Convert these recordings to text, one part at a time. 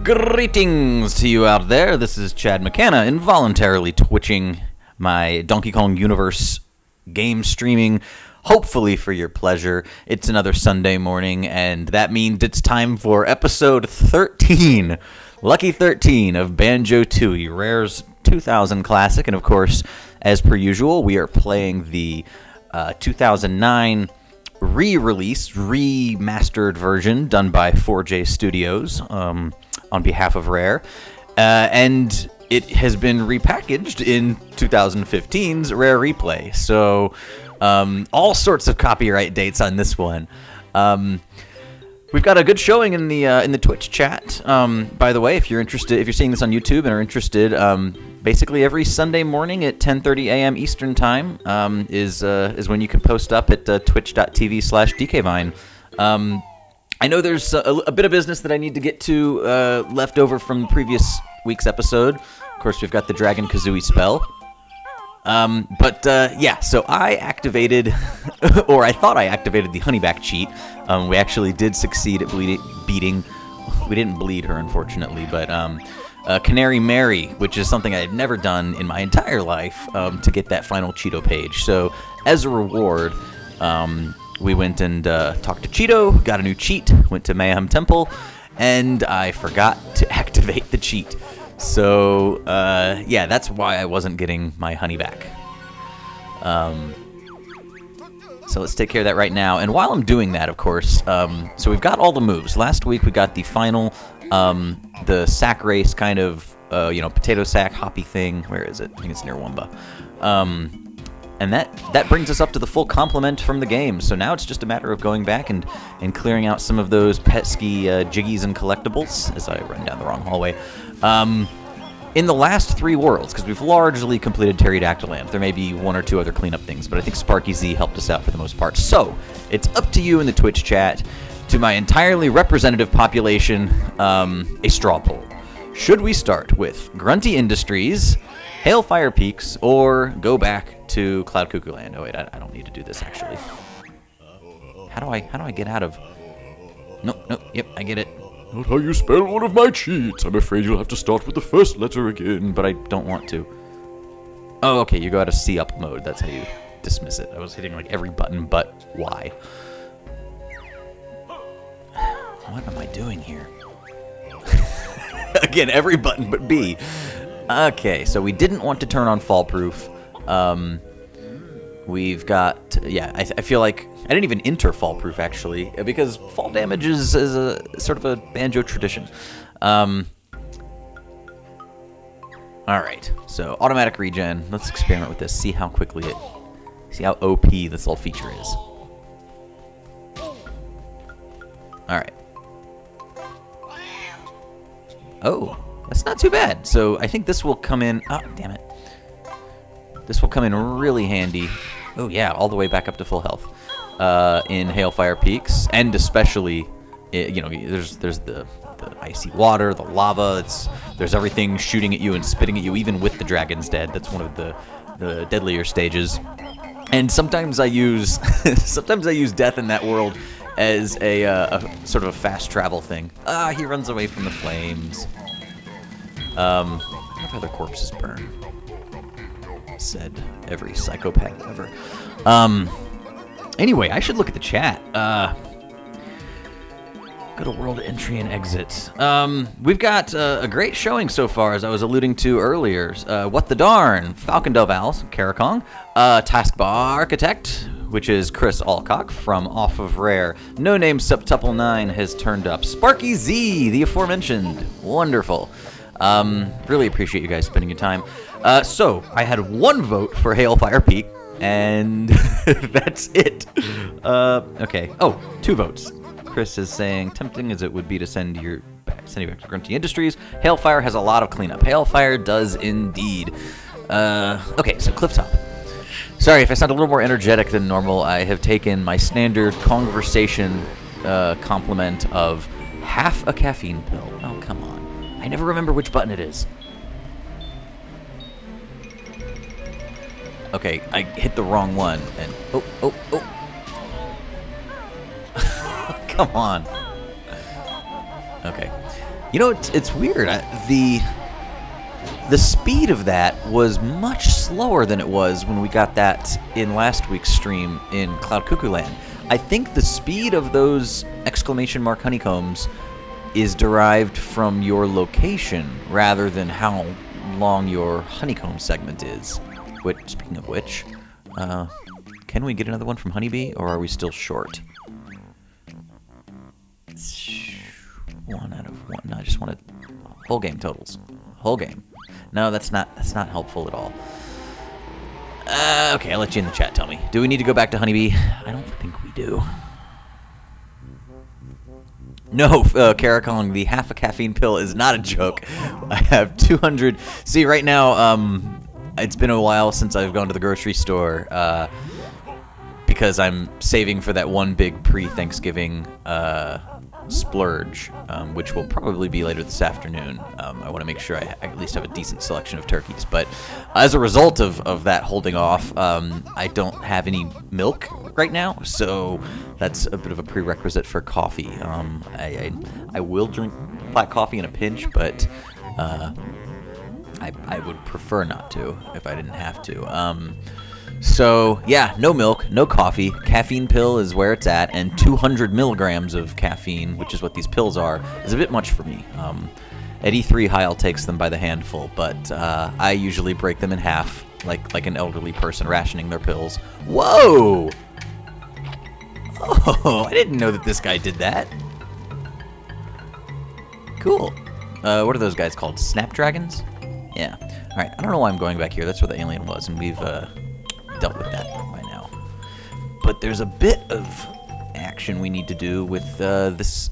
Greetings to you out there. This is Chad McKenna, involuntarily twitching my Donkey Kong Universe game streaming, hopefully for your pleasure. It's another Sunday morning, and that means it's time for episode 13, Lucky 13 of Banjo-Tooie, Rare's 2000 classic. And of course, as per usual, we are playing the 2009 re-released, remastered version done by 4J Studios on behalf of Rare. And it has been repackaged in 2015's Rare Replay. So all sorts of copyright dates on this one. We've got a good showing in the Twitch chat. By the way, if you're interested, if you're seeing this on YouTube and are interested, basically every Sunday morning at 10:30 a.m. Eastern Time is when you can post up at twitch.tv/DKVine. I know there's a bit of business that I need to get to left over from the previous week's episode. Of course, we've got the Dragon Kazooie spell. Yeah, so I activated, or I thought I activated the Honeyback cheat. We actually did succeed at beating, we didn't bleed her, unfortunately, but Canary Mary, which is something I had never done in my entire life, to get that final Cheeto page. So, as a reward, we went and talked to Cheeto, got a new cheat, went to Mayahem Temple, and I forgot to activate the cheat. So, yeah, that's why I wasn't getting my honey back. So let's take care of that right now. And while I'm doing that, of course, so we've got all the moves. Last week we got the final, the sack race kind of, potato sack hoppy thing. Where is it? I think it's near Wumba. And that brings us up to the full complement from the game. So now it's just a matter of going back and clearing out some of those pesky jiggies and collectibles, as I run down the wrong hallway. In the last 3 worlds, because we've largely completed Pterodactyl Land. There may be 1 or 2 other cleanup things, but I think Sparky Z helped us out for the most part. So, it's up to you in the Twitch chat, to my entirely representative population, a straw poll. Should we start with Grunty Industries, Hailfire Peaks, or go back to Cloud Cuckooland? Oh wait, I don't need to do this actually. How do I get out of? Nope, yep, I get it. Not how you spell one of my cheats. I'm afraid you'll have to start with the first letter again, but I don't want to. Oh, okay, you go out of C-up mode. That's how you dismiss it. I was hitting like every button but Y. What am I doing here? Again, every button but B. Okay, so we didn't want to turn on fall proof. We've got, yeah, I feel like I didn't even enter fall proof actually, because fall damage is a sort of a banjo tradition. Alright, so automatic regen. Let's experiment with this, see how quickly see how OP this little feature is. Alright. Oh, that's not too bad. So I think this will come in, oh, damn it. This will come in really handy. Oh yeah, all the way back up to full health in Hailfire Peaks, and especially, there's the icy water, the lava. There's everything shooting at you and spitting at you, even with the dragon's dead. That's one of the deadlier stages. And sometimes I use death in that world as a sort of a fast travel thing. Ah, he runs away from the flames. I wonder if other corpses burn. Said every psychopath ever. Anyway, I should look at the chat. Go to world entry and exit. We've got a great showing so far, as I was alluding to earlier. What the darn? Falcon Dove Owls, Karakong. Taskbar Architect, which is Chris Alcock from Off of Rare. No Name Septuple 9 has turned up. Sparky Z, the aforementioned. Wonderful. Really appreciate you guys spending your time. So, I had 1 vote for Hailfire Peak, and that's it. Okay. Oh, 2 votes. Chris is saying, tempting as it would be to send you back to Grunty Industries, Hailfire has a lot of cleanup. Hailfire does indeed. Okay, so Clifftop. Sorry if I sound a little more energetic than normal. I have taken my standard conversation complement of half a caffeine pill. Oh, come on. I never remember which button it is. Okay, I hit the wrong one, and oh. Come on. Okay. You know, it's weird. The speed of that was much slower than it was when we got that in last week's stream in Cloud Cuckooland. I think the speed of those exclamation mark honeycombs is derived from your location rather than how long your honeycomb segment is. Which, speaking of which, can we get another one from Honeybee, or are we still short? 1 out of 1. No, I just wanted whole game totals. Whole game. No, that's not helpful at all. Okay, I'll let you in the chat tell me. Do we need to go back to Honeybee? I don't think we do. No, Karakong, the half a caffeine pill is not a joke. I have 200. See, right now, it's been a while since I've gone to the grocery store because I'm saving for that one big pre-Thanksgiving splurge, which will probably be later this afternoon. I want to make sure I at least have a decent selection of turkeys. But as a result of that holding off, I don't have any milk right now, so that's a bit of a prerequisite for coffee. I will drink black coffee in a pinch, but I would prefer not to if I didn't have to. So, yeah, no milk, no coffee. Caffeine pill is where it's at, and 200 milligrams of caffeine, which is what these pills are, is a bit much for me. At E3, Heil takes them by the handful, but I usually break them in half, like an elderly person rationing their pills. Whoa! Oh, I didn't know that this guy did that. Cool. What are those guys called? Snapdragons? Yeah. Alright, I don't know why I'm going back here. That's where the alien was, and we've dealt with that by now. But there's a bit of action we need to do with this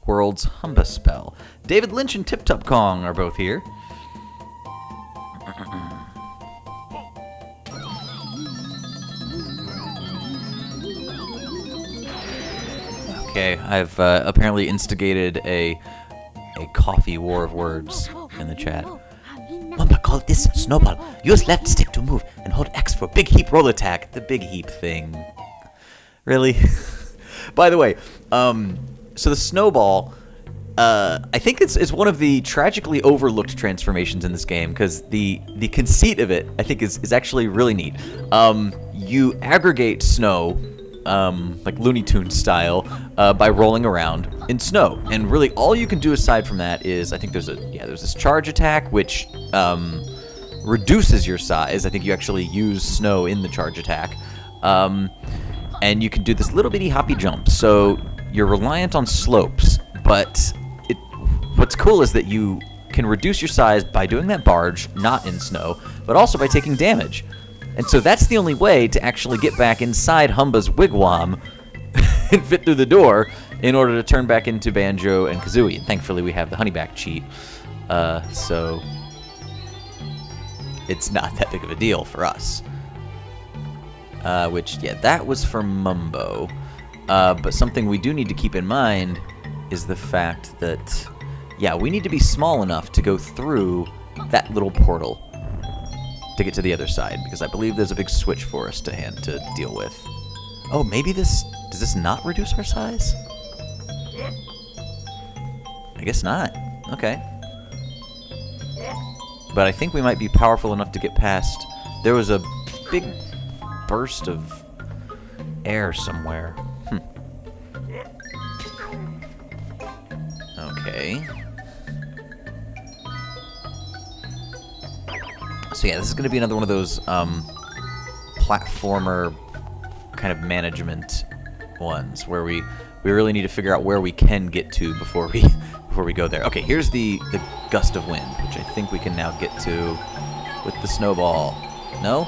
world's Humba spell. David Lynch and Tip Top Kong are both here. Okay, I've apparently instigated a coffee war of words in the chat. Mamba called this snowball. Use left stick to move and hold X for big heap roll attack. The big heap thing. Really? By the way, so the snowball, I think it's one of the tragically overlooked transformations in this game, because the conceit of it, I think, is actually really neat. You aggregate snow, like Looney Tunes style, by rolling around in snow, and really all you can do aside from that is, I think there's this charge attack which reduces your size. I think you actually use snow in the charge attack, and you can do this little bitty hoppy jump. So you're reliant on slopes, but what's cool is that you can reduce your size by doing that barge, not in snow, but also by taking damage. And so that's the only way to actually get back inside Humba's wigwam and fit through the door in order to turn back into Banjo and Kazooie. And thankfully we have the honeyback cheat, so it's not that big of a deal for us. Which, yeah, that was for Mumbo. But something we do need to keep in mind is the fact that, yeah, we need to be small enough to go through that little portal to get to the other side, because I believe there's a big switch for us to deal with. Oh, maybe does this not reduce our size? I guess not. Okay. But I think we might be powerful enough to get past. There was a big burst of air somewhere. Okay. So yeah, this is going to be another one of those platformer kind of management ones where we really need to figure out where we can get to before we go there. Okay, here's the gust of wind, which I think we can now get to with the snowball. No?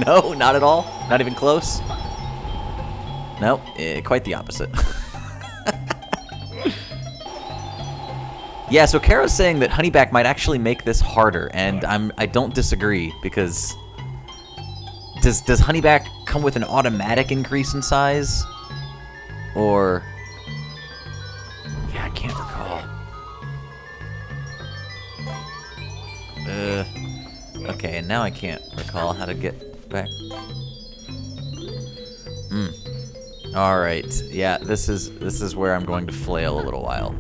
No, not at all? Not even close? Nope, quite the opposite. Yeah, so Kara's saying that Honeyback might actually make this harder, and I don't disagree, because does Honeyback come with an automatic increase in size? Or yeah, I can't recall. Okay, and now I can't recall how to get back. All right. Yeah, this is where I'm going to flail a little while.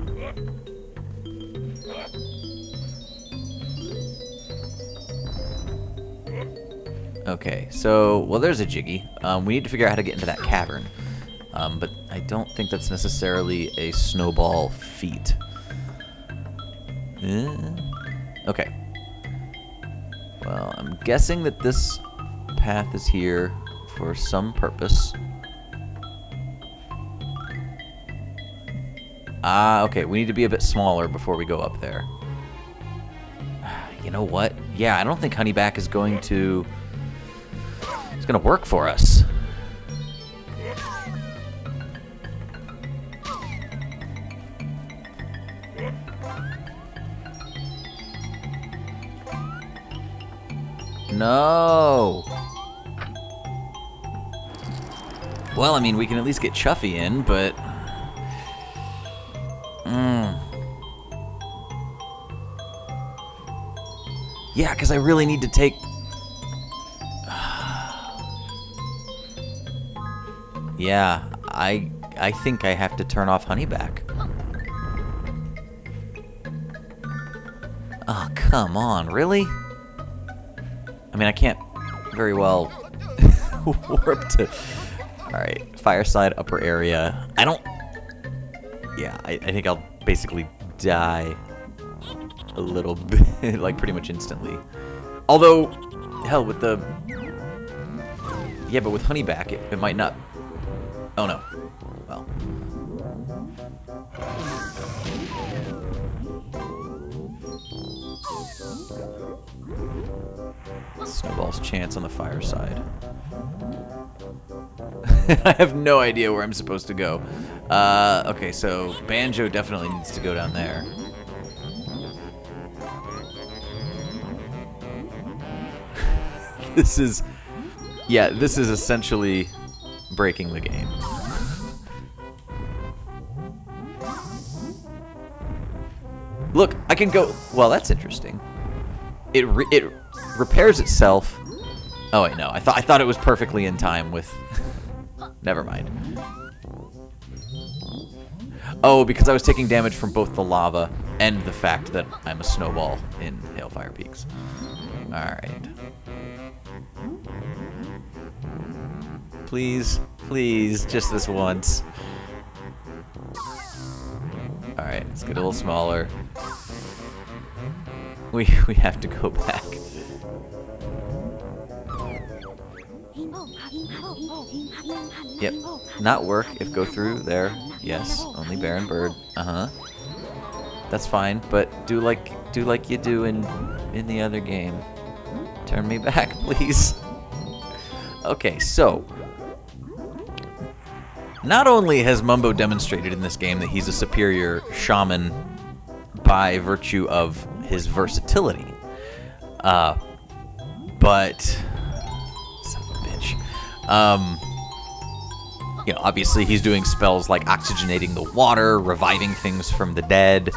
Okay, so, well, there's a Jiggy. We need to figure out how to get into that cavern. But I don't think that's necessarily a snowball feat. Okay. Well, I'm guessing that this path is here for some purpose. Ah, okay, we need to be a bit smaller before we go up there. You know what? Yeah, I don't think Honeyback is going to... It's going to work for us. No! Well, I mean, we can at least get Chuffy in, but... Yeah, because I really need to take... Yeah, I think I have to turn off Honeyback. Oh, come on, really? I mean, I can't very well warp to... Alright, Fireside, upper area. I don't... Yeah, I think I'll basically die a little bit, like pretty much instantly. Although, hell, with the... Yeah, but with Honeyback, it might not... Oh no. Well. Snowball's chance on the Fireside. I have no idea where I'm supposed to go. Okay, so Banjo definitely needs to go down there. This is... Yeah, this is essentially breaking the game. Look, I can go... Well, that's interesting. It repairs itself. Oh wait, no. I thought it was perfectly in time with... Never mind. Oh, because I was taking damage from both the lava and the fact that I'm a snowball in Hailfire Peaks. Alright. Please, please, just this once. Alright, let's get a little smaller. We have to go back. Yep, not work if go through there. Yes, only Baron Bird. That's fine, but do like you do in the other game. Turn me back, please. Okay, so not only has Mumbo demonstrated in this game that he's a superior shaman by virtue of his versatility, but son of a bitch, you know, obviously he's doing spells like oxygenating the water, reviving things from the dead.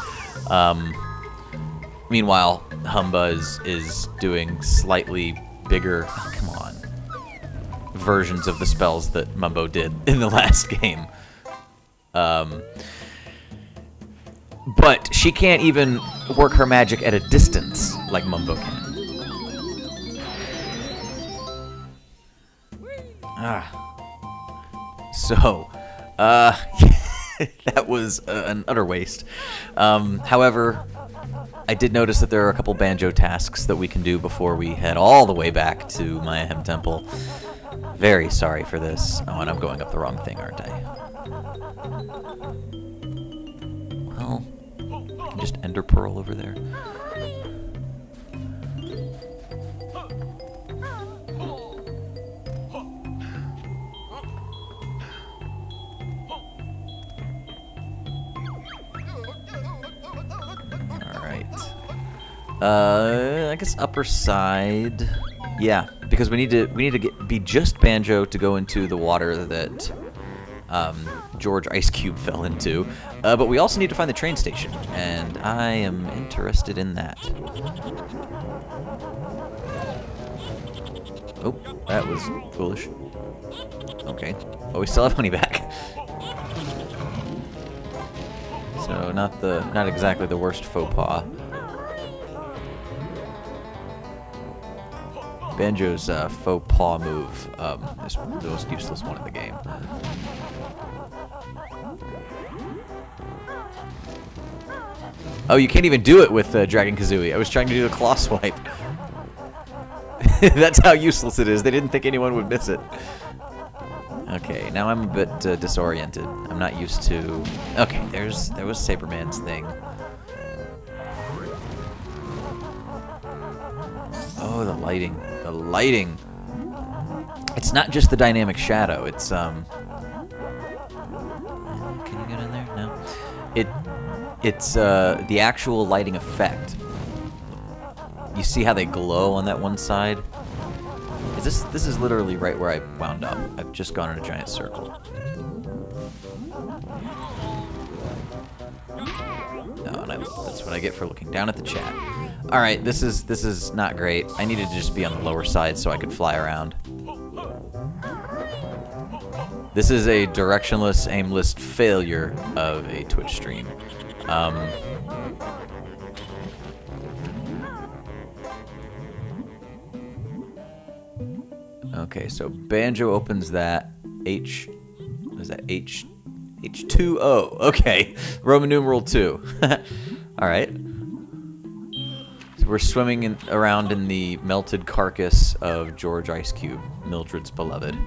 Meanwhile, Humba is doing slightly bigger, oh, come on, versions of the spells that Mumbo did in the last game. But she can't even work her magic at a distance like Mumbo can. So, that was an utter waste. However, I did notice that there are a couple banjo tasks that we can do before we head all the way back to Mayahem Temple. Very sorry for this. Oh, and I'm going up the wrong thing, aren't I? Well, I can just Ender Pearl over there. I guess upper side. Yeah, because we need to be just Banjo to go into the water that George Ice Cube fell into. But we also need to find the train station, and I am interested in that. Oh, that was foolish. Okay. Oh, we still have Honey back. So not exactly the worst faux pas. Banjo's faux paw move is the most useless one in the game. Oh, you can't even do it with Dragon Kazooie. I was trying to do the claw swipe. That's how useless it is. They didn't think anyone would miss it. Okay, now I'm a bit disoriented. I'm not used to... Okay, there was Saberman's thing. Oh, the lighting. The lighting. It's not just the dynamic shadow. It's, Can you get in there? No. It's the actual lighting effect. You see how they glow on that one side? This is literally right where I wound up. I've just gone in a giant circle. No, and that's what I get for looking down at the chat. All right, this is not great. I needed to just be on the lower side so I could fly around. This is a directionless, aimless failure of a Twitch stream. Okay, so Banjo opens that what is that? H2O. Okay, Roman numeral 2. All right. So we're swimming around in the melted carcass of George Ice Cube, Mildred's beloved.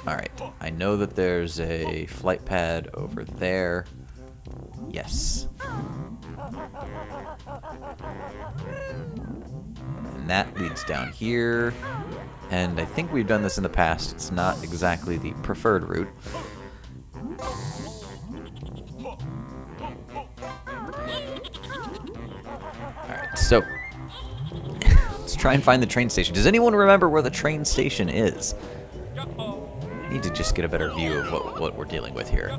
All right. I know that there's a flight pad over there. Yes. And that leads down here. And I think we've done this in the past. It's not exactly the preferred route. Alright, so let's try and find the train station. Does anyone remember where the train station is? I need to just get a better view of what we're dealing with here.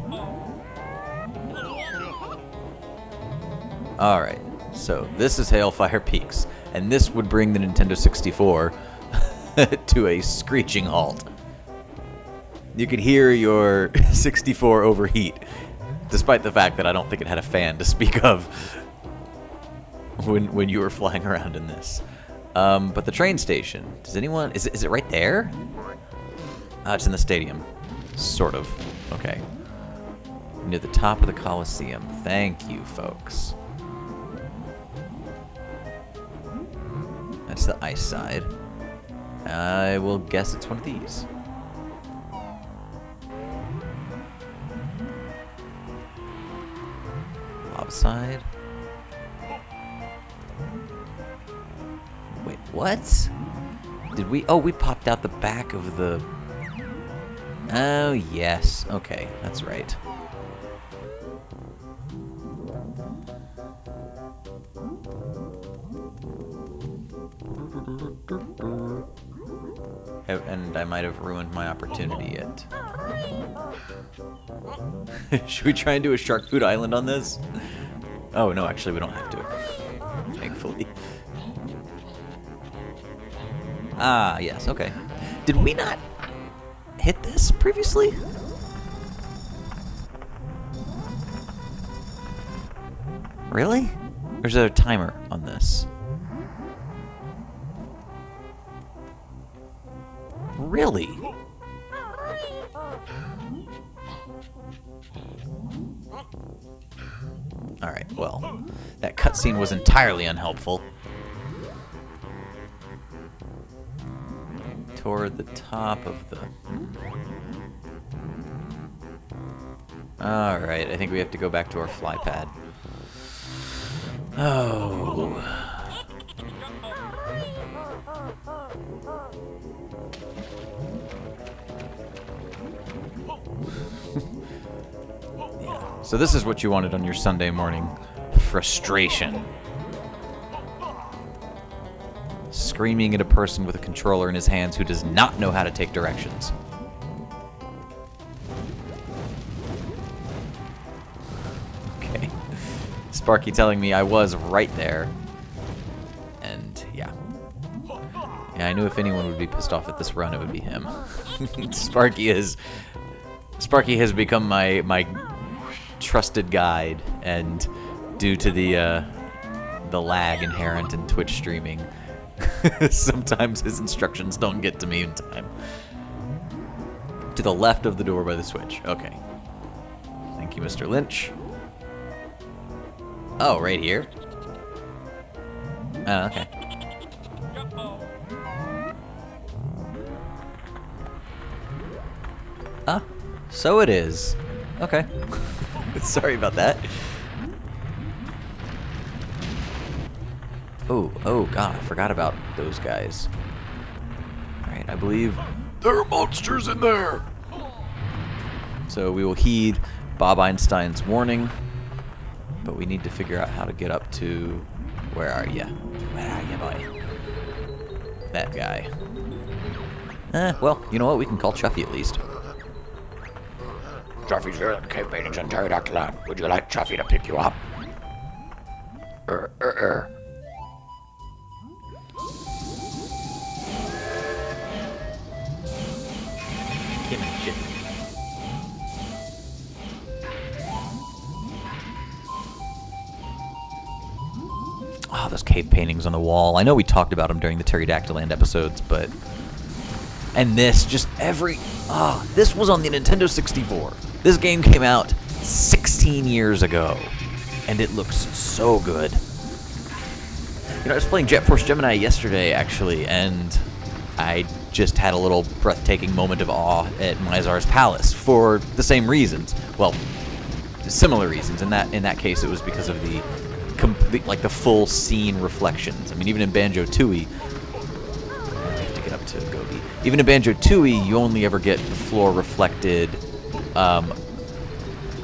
Alright, so this is Hailfire Peaks, and this would bring the Nintendo 64 to a screeching halt. You could hear your 64 overheat, despite the fact that I don't think it had a fan to speak of when you were flying around in this. But the train station, does anyone... Is it right there? It's in the stadium. Sort of. Okay. Near the top of the Coliseum. Thank you, folks. That's the ice side. I will guess it's one of these. Lava side. Wait, what? Did we... Oh, we popped out the back of the... Oh, yes. Okay, that's right. And I might have ruined my opportunity yet. Should we try and do a shark food island on this? Oh, no, actually, we don't have to. Thankfully. Ah, yes, okay. Did we not hit this previously? Really? Or is there a timer on this? Really? Alright, well, that cutscene was entirely unhelpful. Toward the top of the... Alright, I think we have to go back to our fly pad. Oh... Yeah. So this is what you wanted on your Sunday morning. Frustration. Screaming at a person with a controller in his hands who does not know how to take directions. Okay. Sparky telling me I was right there. And, yeah. Yeah, I knew if anyone would be pissed off at this run, it would be him. Sparky has become my trusted guide, and due to the lag inherent in Twitch streaming, Sometimes his instructions don't get to me in time. To the left of the door by the switch. Okay. Thank you, Mr. Lynch. Oh, right here? Oh, okay. Ah, so it is. Okay. Sorry about that. Oh god, I forgot about those guys. Alright, I believe there are monsters in there! So we will heed Bob Einstein's warning, but we need to figure out how to get up to... Where are you? Where are you, boy? That guy. Well, you know what? We can call Chuffy at least. Chuffy's here in the cave paintings in Pterodactyl Land. Would you like Chuffy to pick you up? Oh, those cave paintings on the wall. I know we talked about them during the Pterodactyl Land episodes, but... And this, just every... this was on the Nintendo 64. This game came out 16 years ago, and it looks so good. You know, I was playing Jet Force Gemini yesterday, actually, and I just had a little breathtaking moment of awe at Mizar's Palace for the same reasons. Well, similar reasons. In that case, it was because of the complete, like the full scene reflections. I mean, even in Banjo-Tooie, I have to get up to Gobi. Even in Banjo-Tooie, you only ever get the floor reflected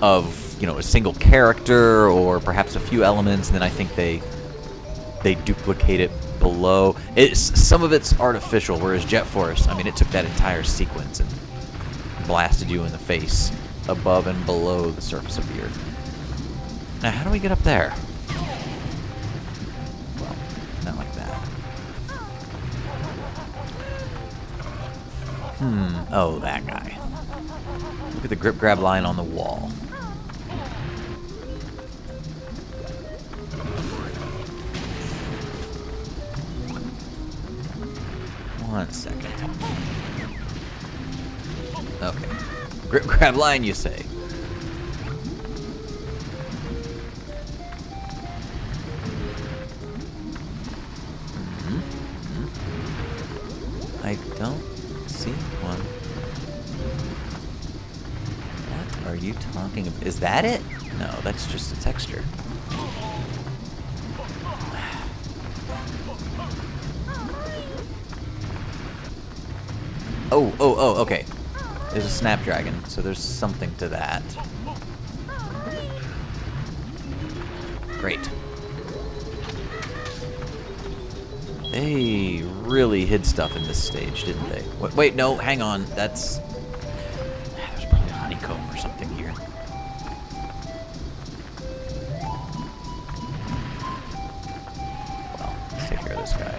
of, you know, a single character or perhaps a few elements, and then I think they duplicate it below. Some of it's artificial, whereas Jet Force, I mean, it took that entire sequence and blasted you in the face above and below the surface of the Earth. Now, how do we get up there? Well, not like that. Oh, that guy. Look at the grip grab line on the wall. One second. Okay. Grip grab line, you say? I don't see one. What are you talking about? Is that it? No, that's just a texture. Oh, okay. There's a snapdragon, so there's something to that. Great. They really hid stuff in this stage, didn't they? Wait, no, hang on. That's... There's probably a honeycomb or something here. Well, let's take care of this guy.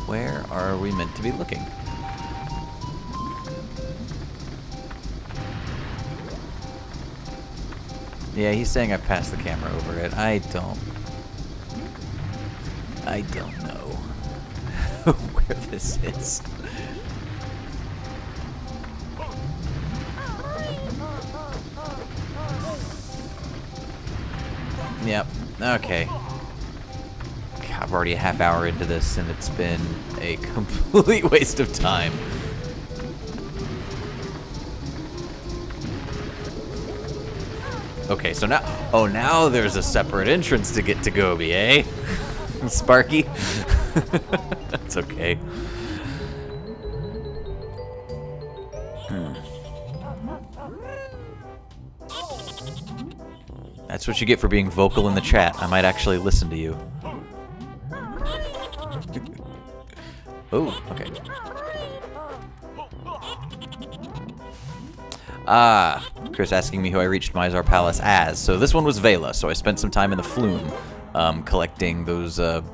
Where are we meant to be looking? Yeah, he's saying I've passed the camera over it. I don't know where this is. Yep, okay. I'm already a half hour into this, and it's been a complete waste of time. Okay, so now... Oh, now there's a separate entrance to get to Gobi, eh? Sparky? That's okay. That's what you get for being vocal in the chat. I might actually listen to you. Oh, okay. Ah, Chris asking me who I reached Mizar Palace as. So this one was Vela, so I spent some time in the Flume, collecting those 6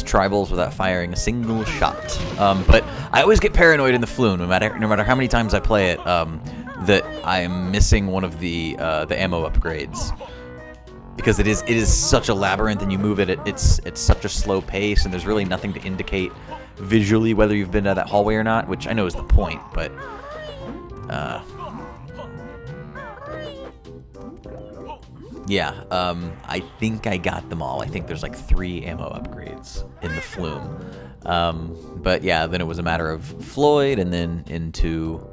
tribals without firing a single shot. But I always get paranoid in the Flume, no matter how many times I play it, that I'm missing one of the ammo upgrades. because it is such a labyrinth, and you move at it's such a slow pace, and there's really nothing to indicate visually whether you've been to that hallway or not, which I know is the point, but yeah, I think I got them all. I think there's like 3 ammo upgrades in the flume. But yeah, then it was a matter of Floyd, and then into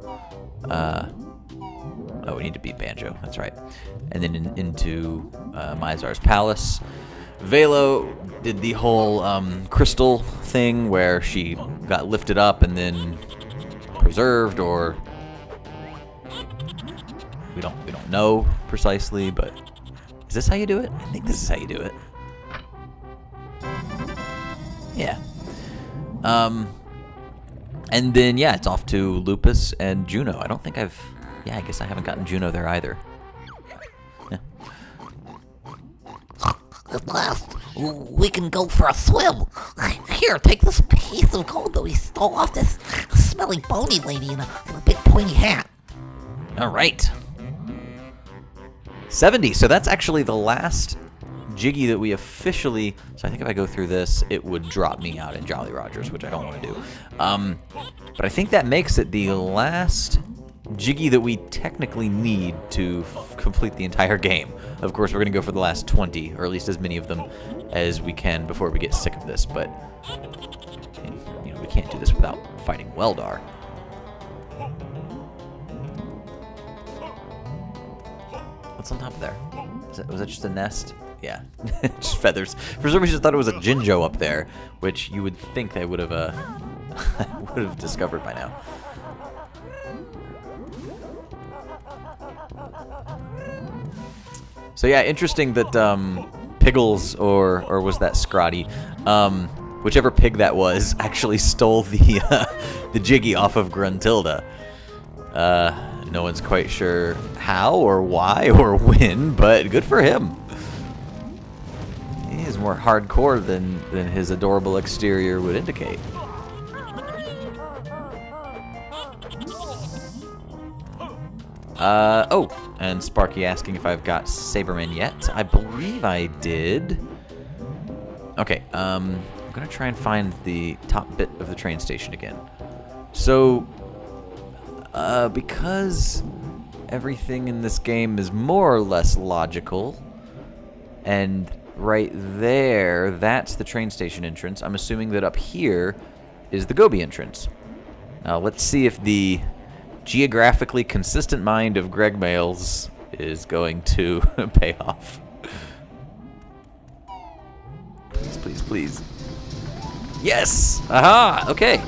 oh, we need to beat Banjo, that's right. And then into Mizar's Palace. Velo did the whole crystal thing where she got lifted up and then preserved, or we don't know precisely, but is this how you do it? I think this is how you do it. Yeah. And then yeah, it's off to Lupus and Juno. I don't think I guess I haven't gotten Juno there either. Yeah. At last, we can go for a swim. Here, take this piece of gold that we stole off this smelly bony lady in a big pointy hat. All right. 70. So that's actually the last Jiggy that we officially... So I think if I go through this, it would drop me out in Jolly Rogers, which I don't want to do. But I think that makes it the last Jiggy that we technically need to complete the entire game. Of course, we're going to go for the last 20, or at least as many of them as we can before we get sick of this, but you know, we can't do this without fighting Weldar. What's on top of there? Was that just a nest? Yeah, just feathers. For some reason, I thought it was a Jinjo up there, which you would think I would have discovered by now. So yeah, interesting that Piggles or was that Scrotty, whichever pig that was, actually stole the Jiggy off of Gruntilda. No one's quite sure how or why or when, but good for him. He is more hardcore than his adorable exterior would indicate. Oh, and Sparky asking if I've got Saberman yet. I believe I did. Okay, I'm gonna try and find the top bit of the train station again. So, because everything in this game is more or less logical, and right there, that's the train station entrance, I'm assuming that up here is the Gobi entrance. Now, let's see if the geographically consistent mind of Greg Males is going to pay off. Please, please, please. Yes! Aha! Okay.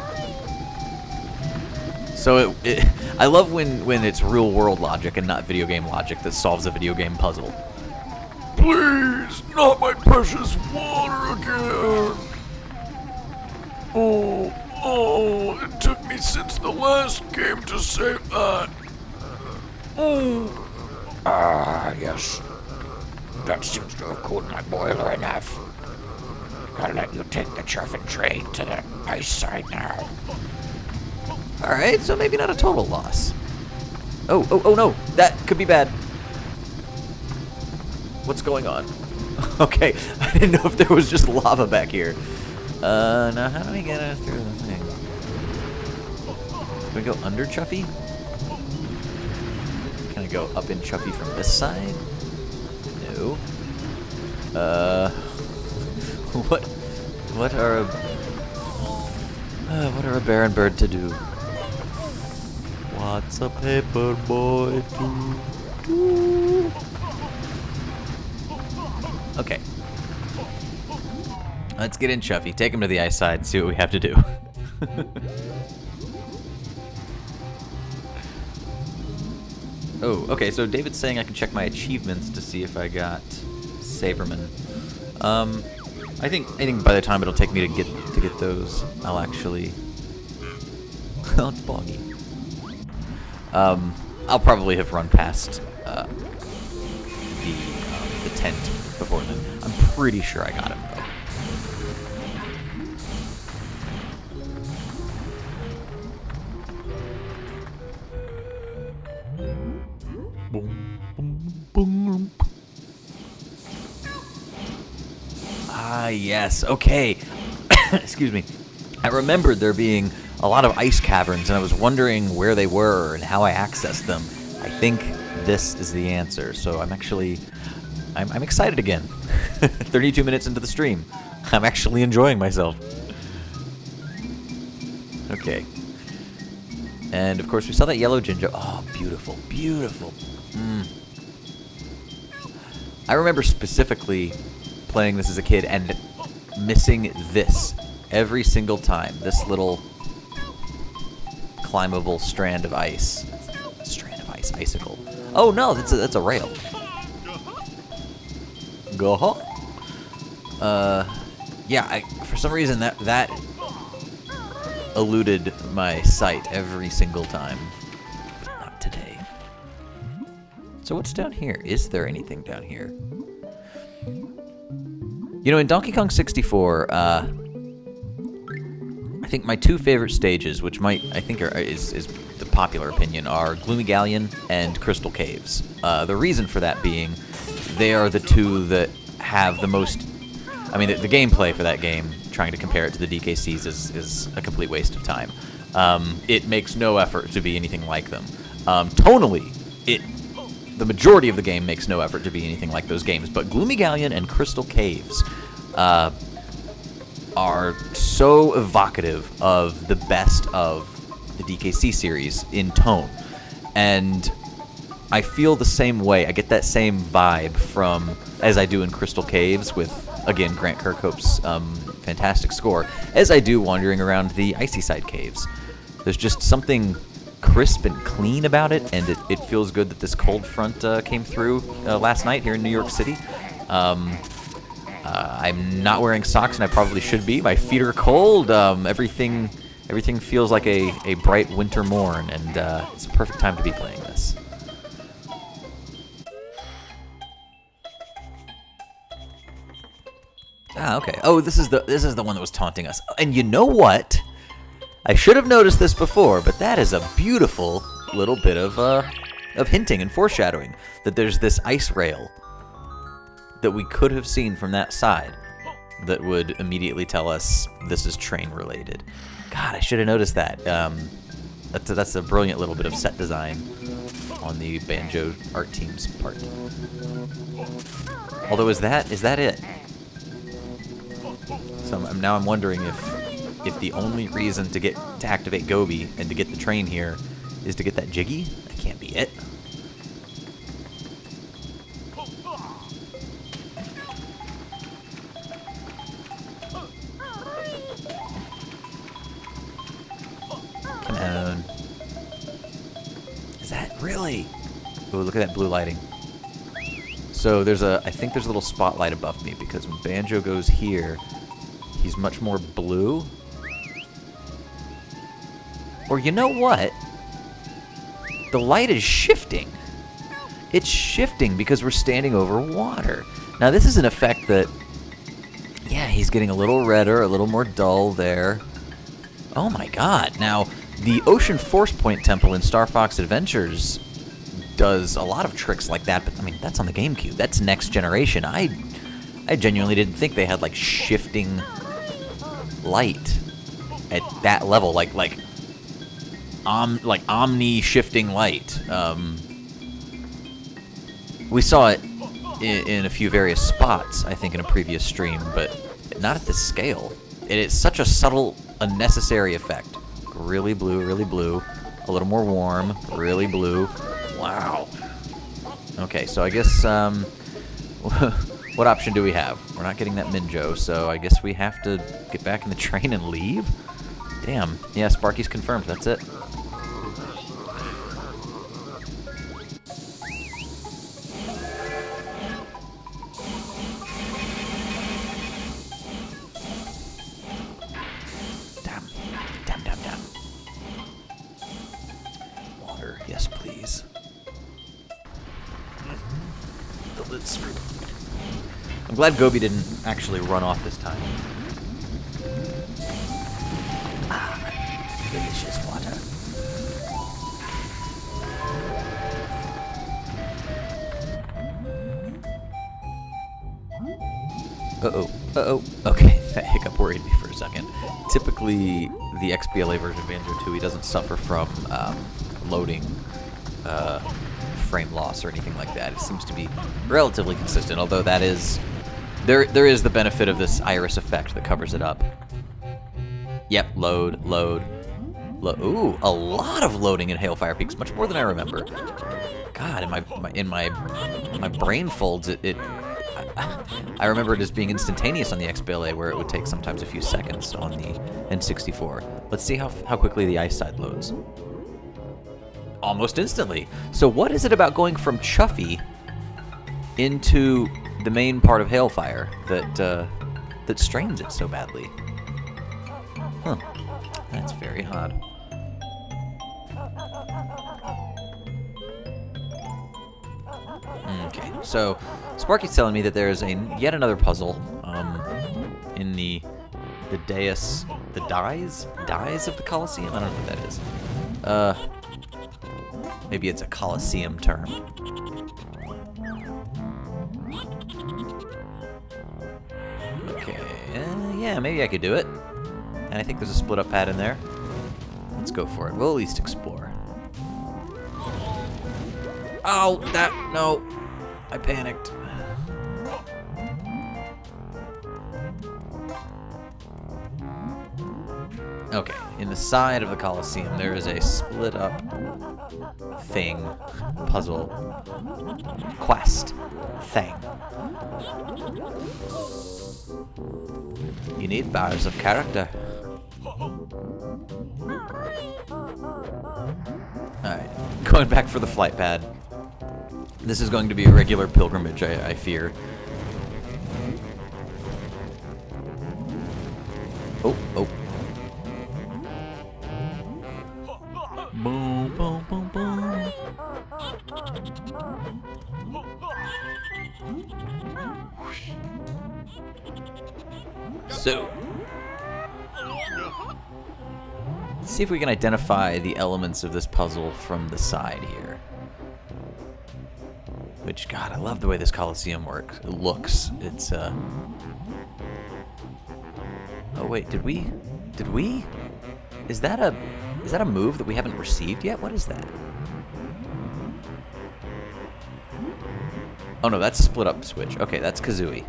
So I love when it's real world logic and not video game logic that solves a video game puzzle. Please, not my precious water again. Oh, it took me since the last game to save that. Yes. That seems to have cooled my boiler enough. I'll let you take the chuffing train to the ice side now. Alright, so maybe not a total loss. Oh no, that could be bad. What's going on? Okay, I didn't know if there was just lava back here. Now how do we get us through the thing? Can we go under Chuffy? Can I go up in Chuffy from this side? No. What are a bear and bird to do? What's a paper boy to do? Okay. Let's get in Chuffy. Take him to the ice side, see what we have to do. Oh, okay, so David's saying I can check my achievements to see if I got Saberman. I think by the time it'll take me to get those, I'll actually... Well, it's boggy. I'll probably have run past the tent before then. I'm pretty sure I got him, though. yes. Okay. Excuse me. I remembered there being a lot of ice caverns, and I was wondering where they were and how I accessed them. I think this is the answer. So I'm actually... I'm excited again. 32 minutes into the stream. I'm actually enjoying myself. Okay. And, of course, we saw that yellow ginger. Oh, beautiful. Beautiful. I remember specifically playing this as a kid and missing this every single time. This little climbable strand of ice. Strand of ice. Icicle. Oh, no. That's a rail. Go. Yeah, for some reason that eluded my sight every single time. But not today. So what's down here? Is there anything down here? You know, in Donkey Kong 64, I think my two favorite stages, which I think is the popular opinion, are Gloomy Galleon and Crystal Caves. The reason for that being, they are the two that have the most... I mean, the gameplay for that game, trying to compare it to the DKCs, is a complete waste of time. It makes no effort to be anything like them. Tonally, the majority of the game makes no effort to be anything like those games, but Gloomy Galleon and Crystal Caves are so evocative of the best of the DKC series in tone. And I feel the same way. I get that same vibe as I do in Crystal Caves with, again, Grant Kirkhope's fantastic score, as I do wandering around the Icy Side Caves. There's just something crisp and clean about it, and it feels good that this cold front came through last night here in New York City. I'm not wearing socks, and I probably should be. My feet are cold. Everything feels like a bright winter morn, and it's a perfect time to be playing this. Ah, okay. Oh, this is the one that was taunting us. And you know what? I should have noticed this before, but that is a beautiful little bit of hinting and foreshadowing that there's this ice rail that we could have seen from that side that would immediately tell us this is train related. God, I should have noticed that. That's a brilliant little bit of set design on the Banjo art team's part. Although, is that it? So now I'm wondering if the only reason to activate Gobi and to get the train here is to get that Jiggy. That can't be it. Come on. Is that really? Oh, look at that blue lighting. So I think there's a little spotlight above me, because when Banjo goes here, he's much more blue. Or you know what? The light is shifting. It's shifting because we're standing over water. Now this is an effect that, yeah, he's getting a little redder, a little more dull there. Oh my god. Now, the Ocean Force Point Temple in Star Fox Adventures does a lot of tricks like that, but I mean, that's on the GameCube. That's next generation. I genuinely didn't think they had like shifting light at that level, like omni-shifting light. We saw it in a few various spots, I think, in a previous stream, but not at this scale. It is such a subtle, unnecessary effect. Really blue, a little more warm, really blue. Wow. Okay, so I guess, what option do we have? We're not getting that Minjo, so I guess we have to get back in the train and leave? Damn. Yeah, Sparky's confirmed. That's it. Damn. Water. Yes, please. The lid's screwed. I'm glad Gobi didn't actually run off this time. Ah, delicious water. Uh-oh. Uh-oh. Okay, that hiccup worried me for a second. Typically, the XBLA version of Banjo-Tooie doesn't suffer from loading frame loss or anything like that. It seems to be relatively consistent, although that is... There is the benefit of this iris effect that covers it up. Yep, load. Ooh, a lot of loading in Hailfire Peaks, much more than I remember. God, in my brain folds, I remember it as being instantaneous on the XBLA, where it would take sometimes a few seconds on the N64. Let's see how quickly the ice side loads. Almost instantly. So what is it about going from Chuffy into the main part of Hailfire that strains it so badly? Huh. That's very odd. Okay, so Sparky's telling me that there's yet another puzzle in the dais of the Colosseum. I don't know what that is. Maybe it's a Colosseum term. Okay, yeah, maybe I could do it. And I think there's a split-up pad in there. Let's go for it. We'll at least explore. Oh, no. I panicked. Okay, in the side of the Colosseum, there is a split-up thing, puzzle, quest thing. You need bars of character. Alright, going back for the flight pad. This is going to be a regular pilgrimage, I fear. Oh. Boom, boom, boom, boom. So, let's see if we can identify the elements of this puzzle from the side here. Which, God, I love the way this Colosseum looks. It's, Oh, wait, did we? Is that a move that we haven't received yet? What is that? Oh, no, that's a split-up switch. Okay, that's Kazooie.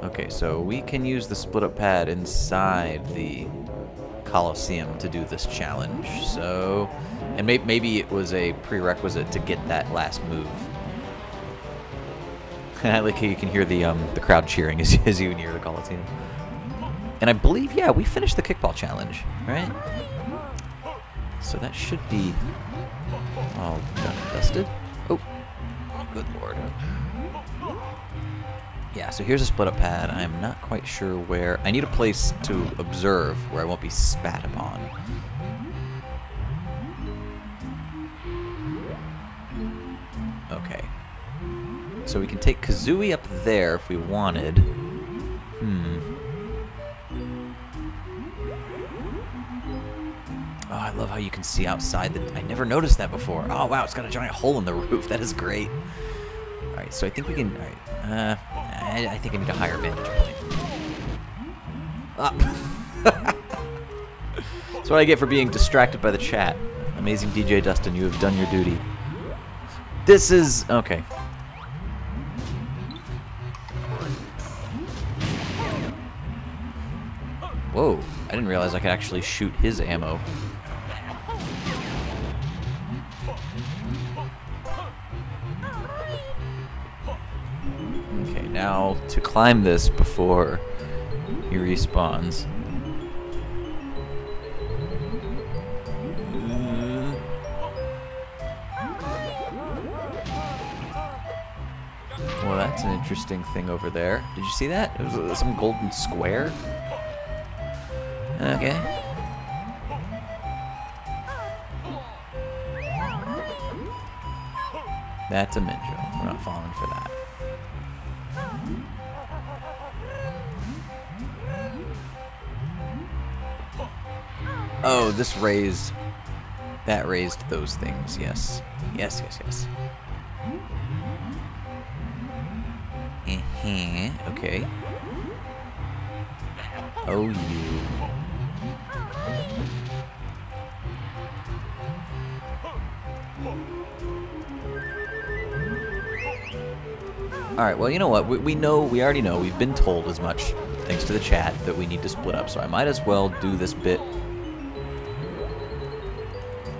Okay, so we can use the split-up pad inside the Colosseum to do this challenge. So, and maybe it was a prerequisite to get that last move. And I like how you can hear the crowd cheering as you near the Colosseum. And I believe, yeah, we finished the kickball challenge, right? So that should be all done and dusted. Oh, good lord. Yeah, so here's a split-up pad. I'm not quite sure where. I need a place to observe where I won't be spat upon. Okay. So we can take Kazooie up there if we wanted. Oh, I love how you can see outside. I never noticed that before. Oh, wow, it's got a giant hole in the roof. That is great. All right, so I think we can... All right. I think I need a higher vantage point. That's what I get for being distracted by the chat. Amazing DJ Dustin, you have done your duty. This is... Okay. Whoa, I didn't realize I could actually shoot his ammo. Okay, now to climb this before he respawns. Well, that's an interesting thing over there. Did you see that? It was some golden square. Okay. That's a Minjo. We're not falling for that. Oh, this raised... That raised those things, yes. Yes. Okay. Oh, you. Alright, well, you know what? We already know, we've been told as much, thanks to the chat, that we need to split up, so I might as well do this bit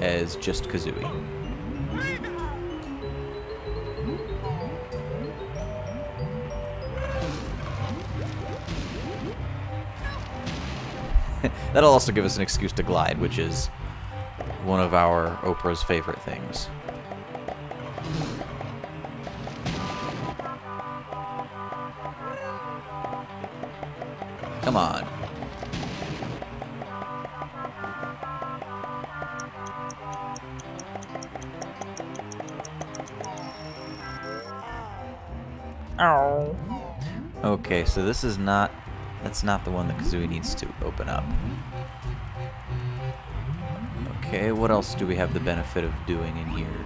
as just Kazooie. That'll also give us an excuse to glide, which is one of our Oprah's favorite things. Come on. Oh. Okay, so this is not... That's not the one that Kazooie needs to open up. Okay, what else do we have the benefit of doing in here?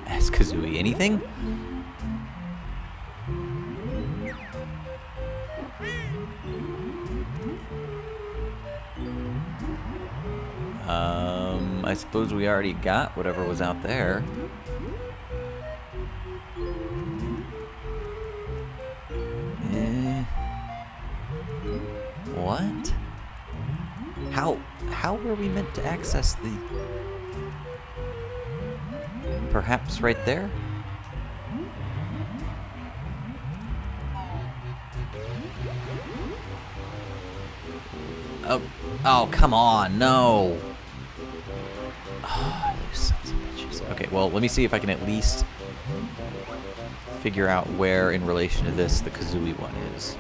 As Kazooie, anything? I suppose we already got whatever was out there. What? How were we meant to access the... Perhaps right there? Oh, come on, no! Oh, you sons of bitches. Okay, well, let me see if I can at least figure out where in relation to this the Kazooie one is.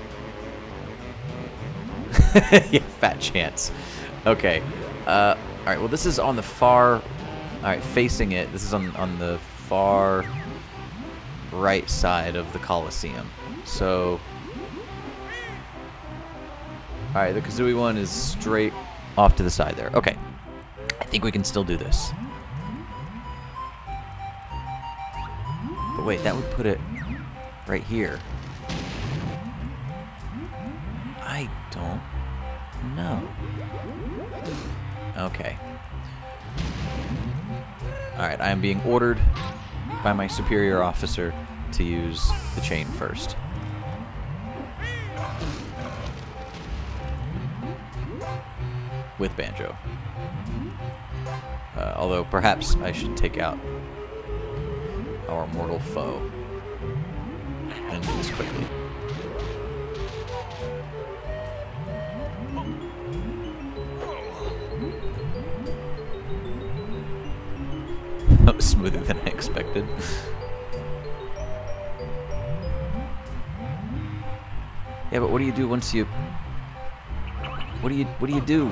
Yeah, fat chance. Okay. Alright, well this is on the far... Alright, facing it, this is on the far right side of the Coliseum. So... Alright, the Kazooie one is straight off to the side there. Okay. I think we can still do this. But wait, that would put it right here. I don't know. Okay. Alright, I am being ordered by my superior officer to use the chain first. With Banjo. Although perhaps I should take out our mortal foe and do this quickly. That was smoother than I expected. Yeah, but what do you do once you... What do you do?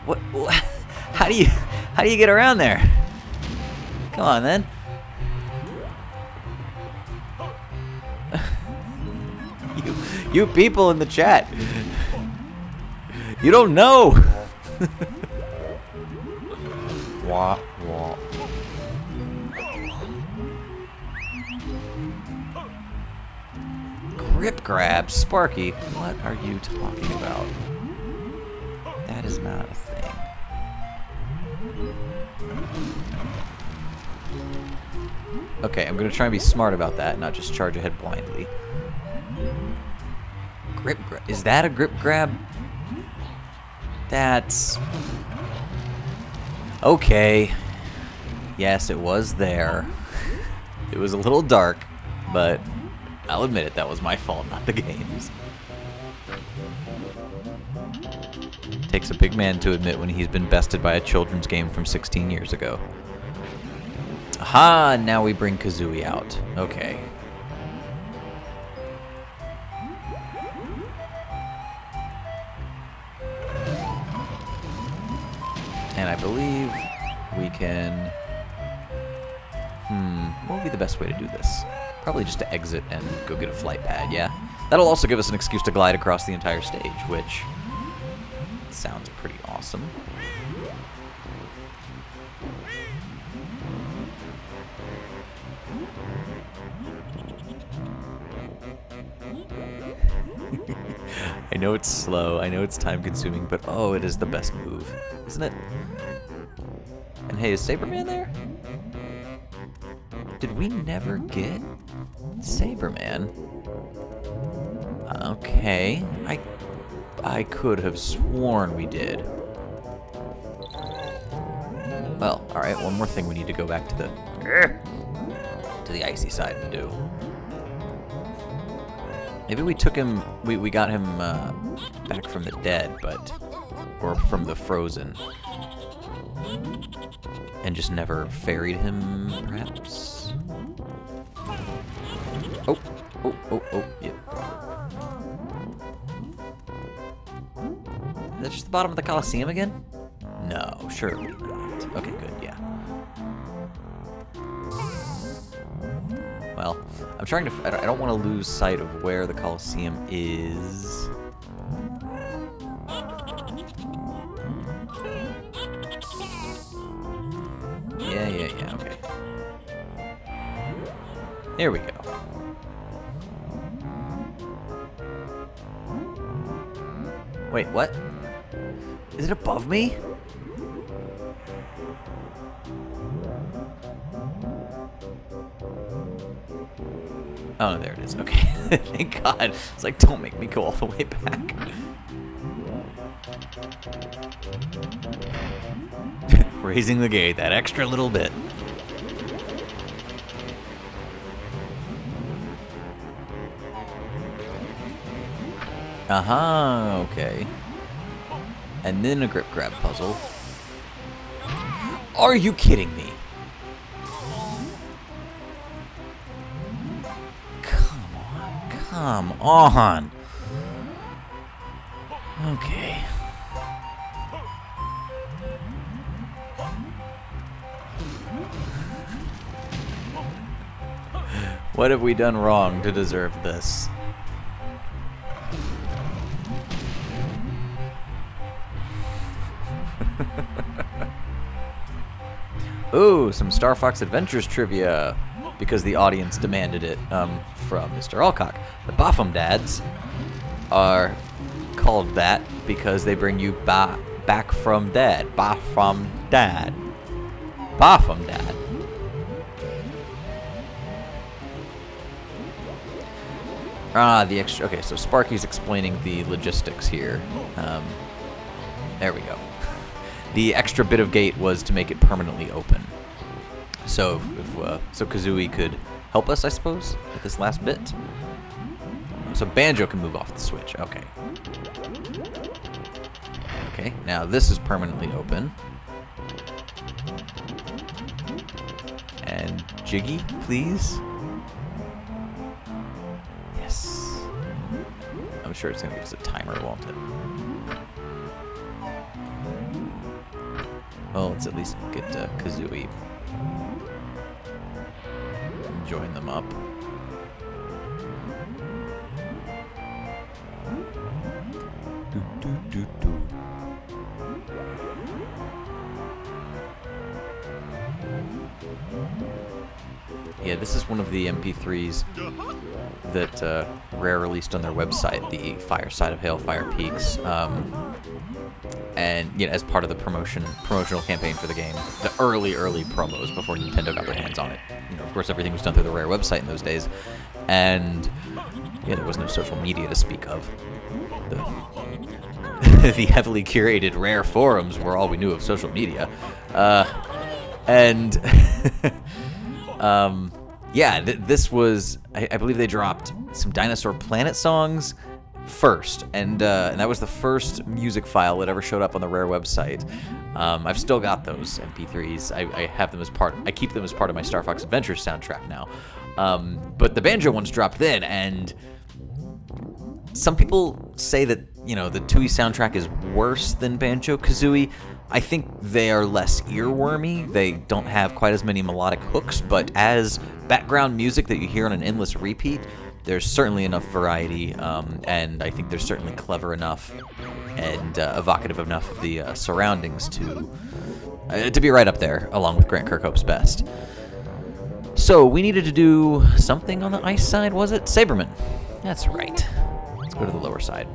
What? How do you get around there? Come on, then. You people in the chat. You don't know. Wah, wah. Grip grab, Sparky. What are you talking about? That is not a thing. Okay, I'm gonna try and be smart about that, not just charge ahead blindly. Grip grab. Is that a grip grab? That's... Okay. Yes, it was there. It was a little dark, but I'll admit it, that was my fault, not the game's. Takes a big man to admit when he's been bested by a children's game from 16 years ago. Aha, now we bring Kazooie out. Okay. And I believe we can... what would be the best way to do this? Probably just to exit and go get a flight pad, yeah? That'll also give us an excuse to glide across the entire stage, which sounds pretty awesome. know it's slow, I know it's time-consuming, but oh, it is the best move, isn't it? And hey, is Saberman there? Did we never get Saberman? Okay, I could have sworn we did. Well, alright, one more thing we need to go back to the icy side and do. Maybe we took him, we got him back from the dead, or from the frozen. And just never ferried him, perhaps? Oh, yeah. Is that just the bottom of the Coliseum again? No, surely not. Okay, good, yeah. Well, I'm trying to... I don't want to lose sight of where the Coliseum is. Yeah, okay. There we go. Wait, what? Is it above me? Oh, there it is. Okay. Thank God. It's like, don't make me go all the way back. Raising the gate that extra little bit. Aha, okay. And then a grip grab puzzle. Are you kidding me? Come on. Okay. What have we done wrong to deserve this? Ooh, some Star Fox Adventures trivia, because the audience demanded it from Mr. Alcock. The Boffum Dads are called that because they bring you back from dead. Boffum Dad. Boffum Dad. The extra... Okay, so Sparky's explaining the logistics here. There we go. The extra bit of gate was to make it permanently open. So, so Kazooie could help us, I suppose, at this last bit. So Banjo can move off the switch. Okay. Okay, now this is permanently open. And Jiggy, please. Yes. I'm sure it's going to give us a timer, won't it? Well, let's at least get Kazooie. Join them up. Yeah, this is one of the MP3s that Rare released on their website, the Fireside of Hailfire Peaks. And yeah, as part of the promotional campaign for the game, the early promos before Nintendo got their hands on it. You know, of course, everything was done through the Rare website in those days, and yeah, there was no social media to speak of. The heavily curated Rare forums were all we knew of social media, and yeah, this was I believe they dropped some Dinosaur Planet songs first, and that was the first music file that ever showed up on the Rare website. I've still got those MP3s. I have them as part. I keep them as part of my Star Fox Adventures soundtrack now. But the Banjo ones dropped then, and some people say that, you know, the Tooie soundtrack is worse than Banjo-Kazooie. I think they are less earwormy. They don't have quite as many melodic hooks, but as background music that you hear on an endless repeat, there's certainly enough variety, and I think they're certainly clever enough and evocative enough of the surroundings to be right up there, along with Grant Kirkhope's best. So we needed to do something on the ice side, was it? Saberman. That's right. Let's go to the lower side.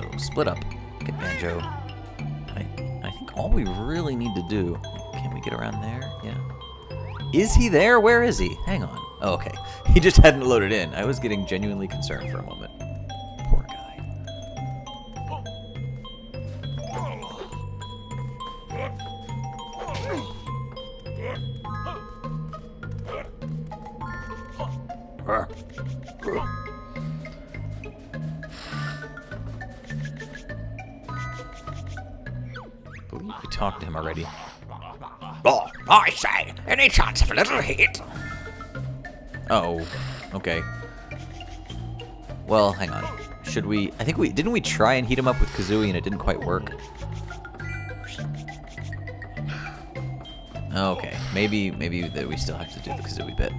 So split up. Get Banjo. I think all we really need to do... Can we get around there? Yeah. Is he there? Where is he? Hang on. Oh, okay. He just hadn't loaded in. I was getting genuinely concerned for a moment. Poor guy. I believe we talked to him already. Oh, I say, any chance of a little heat? Oh, okay. Well, hang on. Should we... I think we... Didn't we try and heat him up with Kazooie and it didn't quite work? Okay. Maybe that we still have to do the Kazooie bit.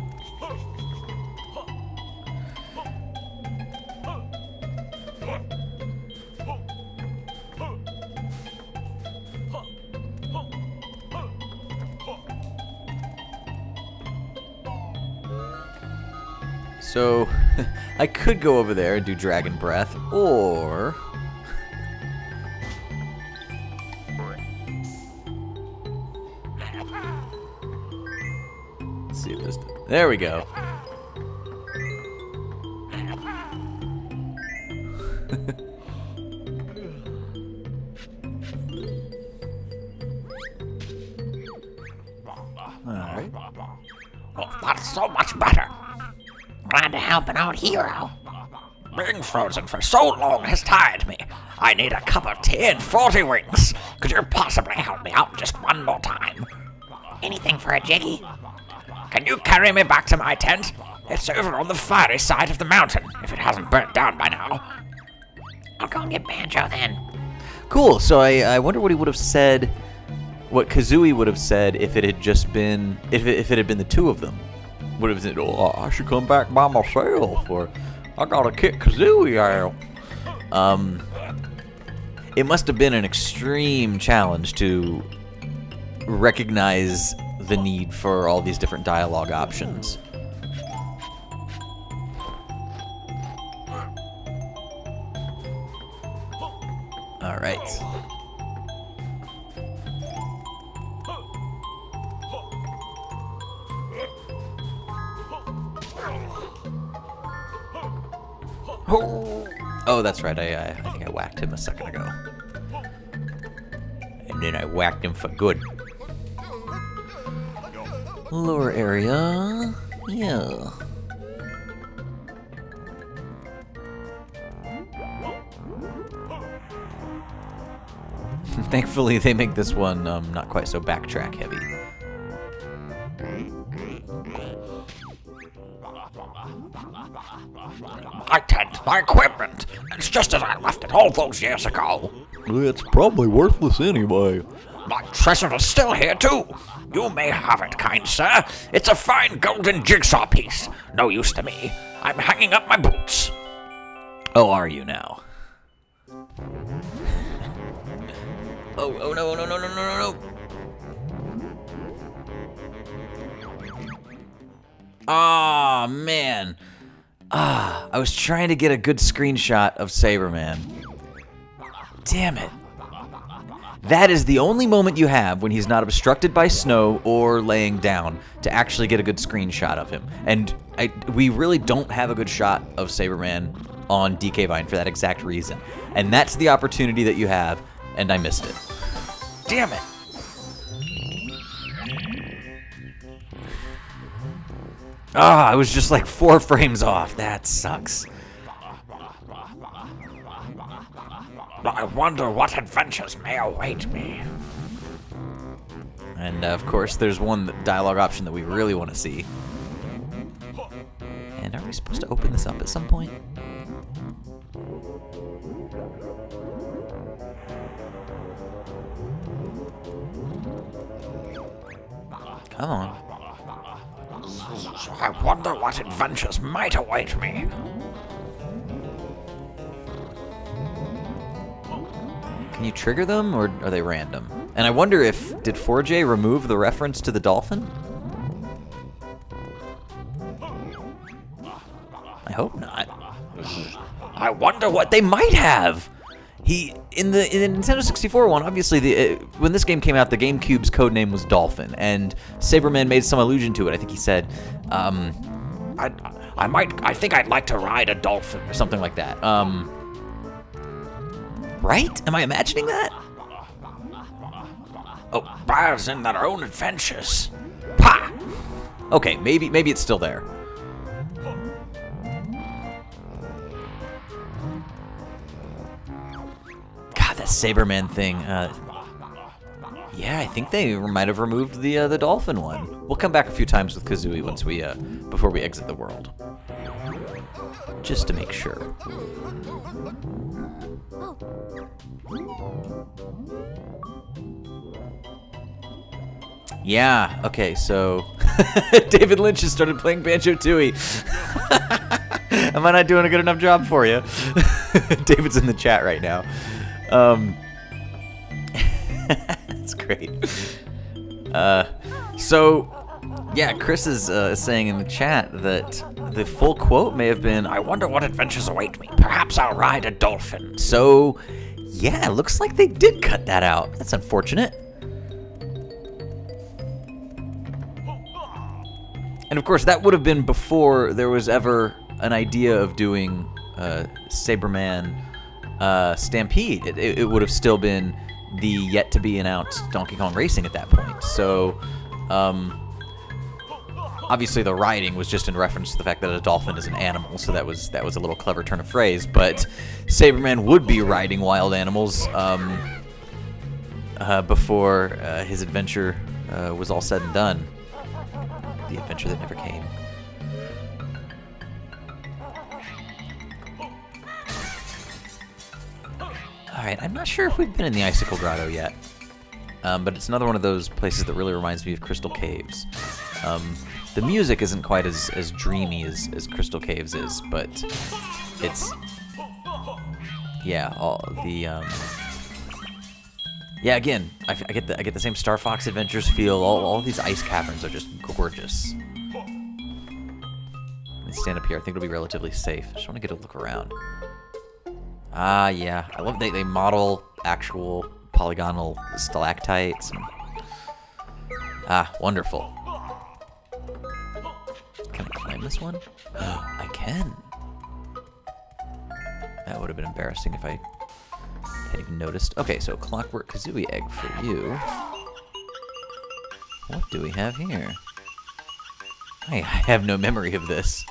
So, I could go over there and do Dragon Breath, or... Let's see if this... There we go. Alright. Oh, that's so much better. Glad to help an old hero. Being frozen for so long has tired me. I need a cup of tea and 40 wings. Could you possibly help me out just one more time? Anything for a jiggy? Can you carry me back to my tent? It's over on the fiery side of the mountain, if it hasn't burnt down by now. I'll go and get Banjo then. Cool, so I wonder what he would have said, what Kazooie would have said if it had just been, if it had been the two of them. Would have said, oh, I should come back by myself, or I gotta kick Kazooie out. It must have been an extreme challenge to recognize the need for all these different dialogue options. Alright. Oh, that's right. I think I whacked him a second ago. And then I whacked him for good. Lower area. Yeah. Thankfully, they make this one not quite so backtrack heavy. My tent, my equipment. It's just as I left it all those years ago. It's probably worthless anyway. My treasure is still here, too. You may have it, kind sir. It's a fine golden jigsaw piece. No use to me. I'm hanging up my boots. Oh, are you now? Oh no, no, no, no, no, no, no. Aw, man. I was trying to get a good screenshot of Saberman. Damn it. That is the only moment you have when he's not obstructed by snow or laying down to actually get a good screenshot of him. And we really don't have a good shot of Saberman on DK Vine for that exact reason. And that's the opportunity that you have, and I missed it. Damn it. I was just like 4 frames off. That sucks. I wonder what adventures may await me. And of course, there's one dialogue option that we really want to see. And are we supposed to open this up at some point? Come on. I wonder what adventures might await me. Can you trigger them, or are they random? And I wonder if, did 4J remove the reference to the dolphin? I hope not. I wonder what They might have! In the Nintendo 64 one, obviously when this game came out, the GameCube's codename was Dolphin, and Saberman made some allusion to it. I think he said, I think I'd like to ride a dolphin. or something like that. Right? Am I imagining that? Oh, bears in their own adventures. Pa! Okay, maybe it's still there. God, that Saberman thing. Yeah, I think they might have removed the dolphin one. We'll come back a few times with Kazooie once we before we exit the world, just to make sure. Yeah. Okay. So David Lynch has started playing Banjo-Tooie. Am I not doing a good enough job for you? David's in the chat right now. That's great. So, yeah, Chris is saying in the chat that the full quote may have been, I wonder what adventures await me. Perhaps I'll ride a dolphin. So, yeah, looks like they did cut that out. That's unfortunate. And of course, that would have been before there was ever an idea of doing Saberman Stampede. It would have still been the yet-to-be-announced Donkey Kong Racing at that point. So, obviously the riding was just in reference to the fact that a dolphin is an animal, so that was a little clever turn of phrase. But Saberman would be riding wild animals before his adventure was all said and done. The adventure that never came. Alright, I'm not sure if we've been in the Icicle Grotto yet. But it's another one of those places that really reminds me of Crystal Caves. The music isn't quite as dreamy as Crystal Caves is, but it's... Yeah, all the... Yeah, again, I get the same Star Fox Adventures feel. All these ice caverns are just gorgeous. Let me stand up here. I think it'll be relatively safe. I just want to get a look around. Ah, yeah. I love they model actual polygonal stalactites. Ah, wonderful. Can I climb this one? I can. That would have been embarrassing if I hadn't even noticed. Okay, so Clockwork Kazooie egg for you. What do we have here? I have no memory of this.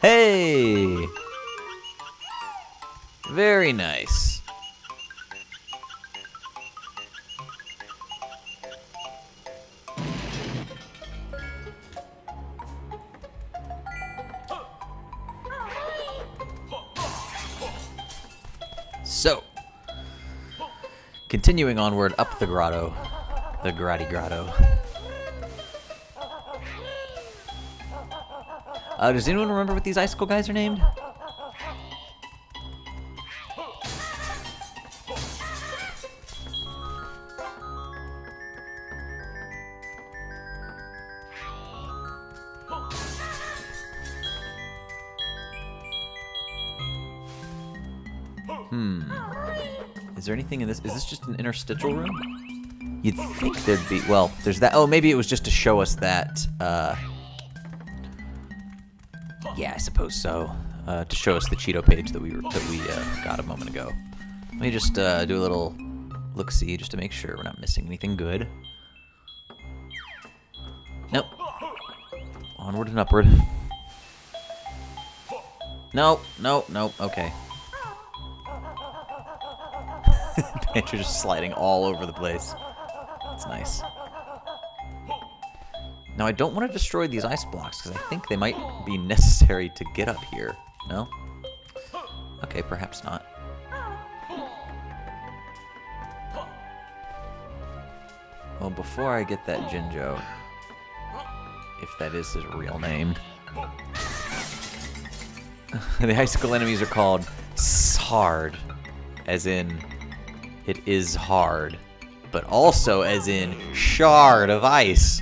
Hey! Very nice. So, continuing onward up the grotto, the Grotto. Does anyone remember what these icicle guys are named? Is there anything in this? Is this just an interstitial room? You'd think there'd be. Well, there's that. Oh, maybe it was just to show us that. Yeah, I suppose so. To show us the Cheeto page that we got a moment ago. Let me just do a little look-see just to make sure we're not missing anything good. Nope. Onward and upward. Nope. Okay. Banjo just sliding all over the place. That's nice. Now, I don't want to destroy these ice blocks, because I think they might be necessary to get up here. No? Okay, perhaps not. Well, before I get that Jinjo, if that is his real name, the icicle enemies are called Hard, as in it is hard, but also as in shard of ice.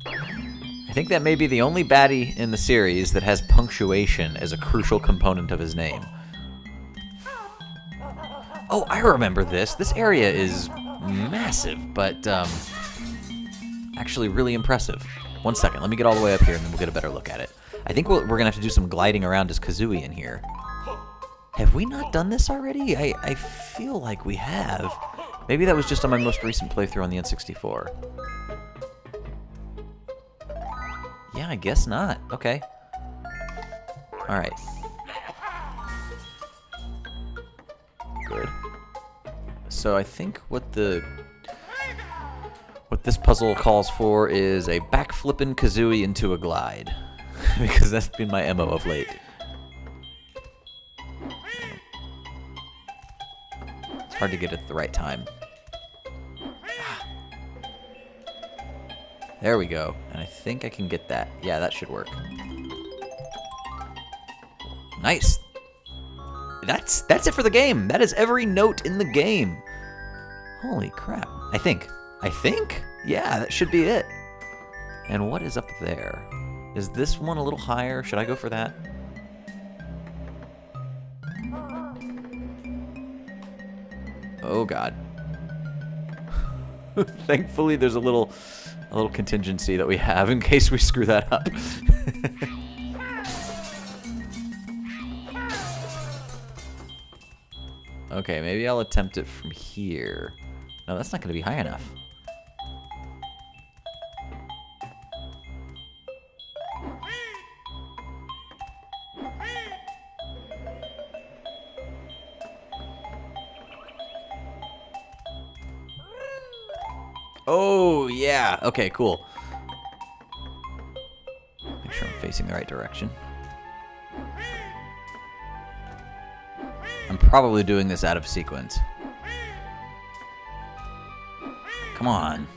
I think that may be the only baddie in the series that has punctuation as a crucial component of his name. Oh, I remember this. This area is massive, but actually really impressive. One second, let me get all the way up here and then we'll get a better look at it. I think we're going to have to do some gliding around as Kazooie in here. Have we not done this already? I feel like we have. Maybe that was just on my most recent playthrough on the N64. Yeah, I guess not. Okay. Alright. Good. So I think what this puzzle calls for is a backflippin' Kazooie into a glide. Because that's been my MO of late. It's hard to get it at the right time. There we go. And I think I can get that. Yeah, that should work. Nice. That's it for the game. That is every note in the game. Holy crap. I think. Yeah, that should be it. And what is up there? Is this one a little higher? Should I go for that? Oh god. Thankfully there's a little contingency that we have in case we screw that up. Okay, maybe I'll attempt it from here. No, that's not going to be high enough. Oh, yeah. Okay, cool. Make sure I'm facing the right direction. I'm probably doing this out of sequence. Come on.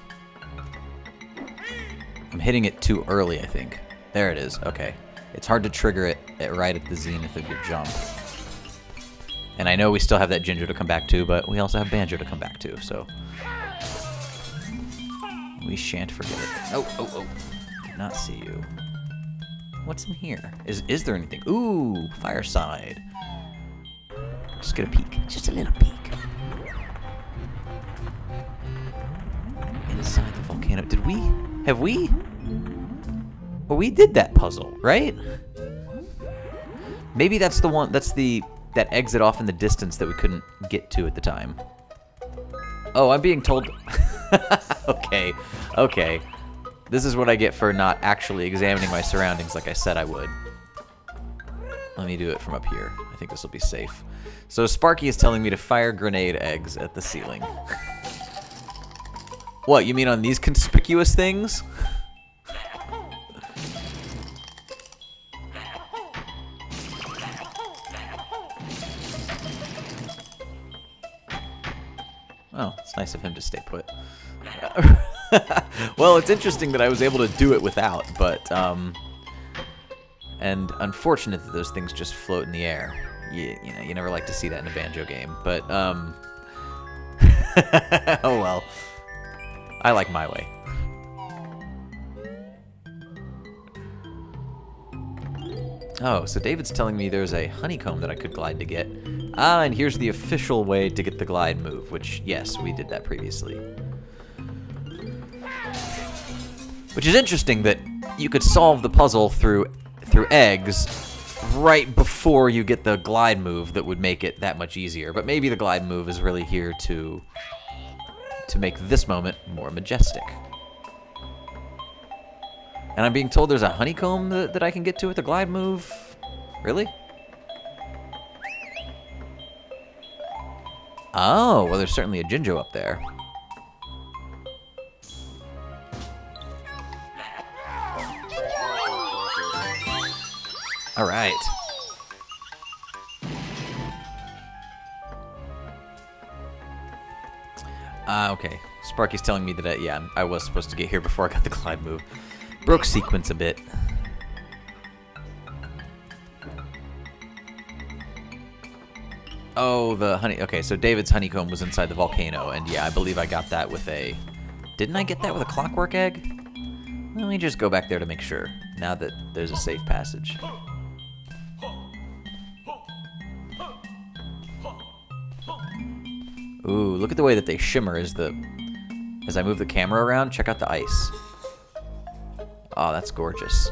I'm hitting it too early, I think. There it is. Okay. It's hard to trigger it right at the zenith of your jump. And I know we still have that Ginger to come back to, but we also have Banjo to come back to, so... we shan't forget it. Oh. Did not see you. What's in here? Is there anything? Ooh, fireside. Just get a peek. Just a little peek. Inside the volcano. Did we? Have we? Well, we did that puzzle, right? Maybe that's the one. That's that exit off in the distance that we couldn't get to at the time. Oh, I'm being told. Okay. This is what I get for not actually examining my surroundings like I said I would. Let me do it from up here. I think this will be safe. So Sparky is telling me to fire grenade eggs at the ceiling. What, you mean on these conspicuous things? Oh, it's nice of him to stay put. Well, it's interesting that I was able to do it without, but, and unfortunate that those things just float in the air. You know, you never like to see that in a Banjo game, but, oh well. I like my way. Oh, so David's telling me there's a honeycomb that I could glide to get. Ah, and here's the official way to get the glide move, which, yes, we did that previously. Which is interesting that you could solve the puzzle through eggs right before you get the glide move that would make it that much easier. But maybe the glide move is really here to make this moment more majestic. And I'm being told there's a honeycomb that I can get to with the glide move. Really? Oh, well, there's certainly a Jinjo up there. All right. Okay. Sparky's telling me that, yeah, I was supposed to get here before I got the glide move. Broke sequence a bit. Oh, the honey... Okay, so David's honeycomb was inside the volcano, and yeah, I believe I got that with a... Didn't I get that with a clockwork egg? Well, me just go back there to make sure, now that there's a safe passage. Ooh, look at the way that they shimmer as I move the camera around. Check out the ice. Oh, that's gorgeous.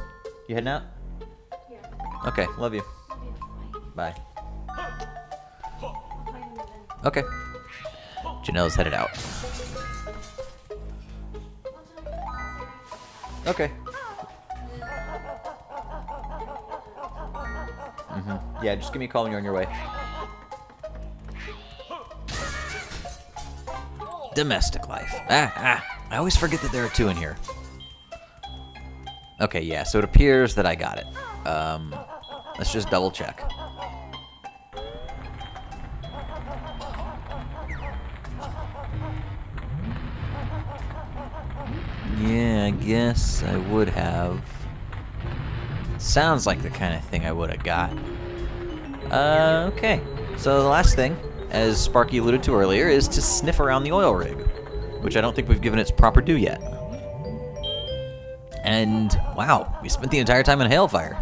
You heading out? Yeah. Okay, love you. Bye. Okay. Janelle's headed out. Okay. Yeah, just give me a call when you're on your way. Domestic life. I always forget that there are 2 in here. Okay, yeah, so it appears that I got it. Let's just double check. Yeah, I guess I would have. Sounds like the kind of thing I would have got. Okay. So the last thing, as Sparky alluded to earlier, is to sniff around the oil rig, which I don't think we've given its proper due yet. And, wow, we spent the entire time in Hailfire.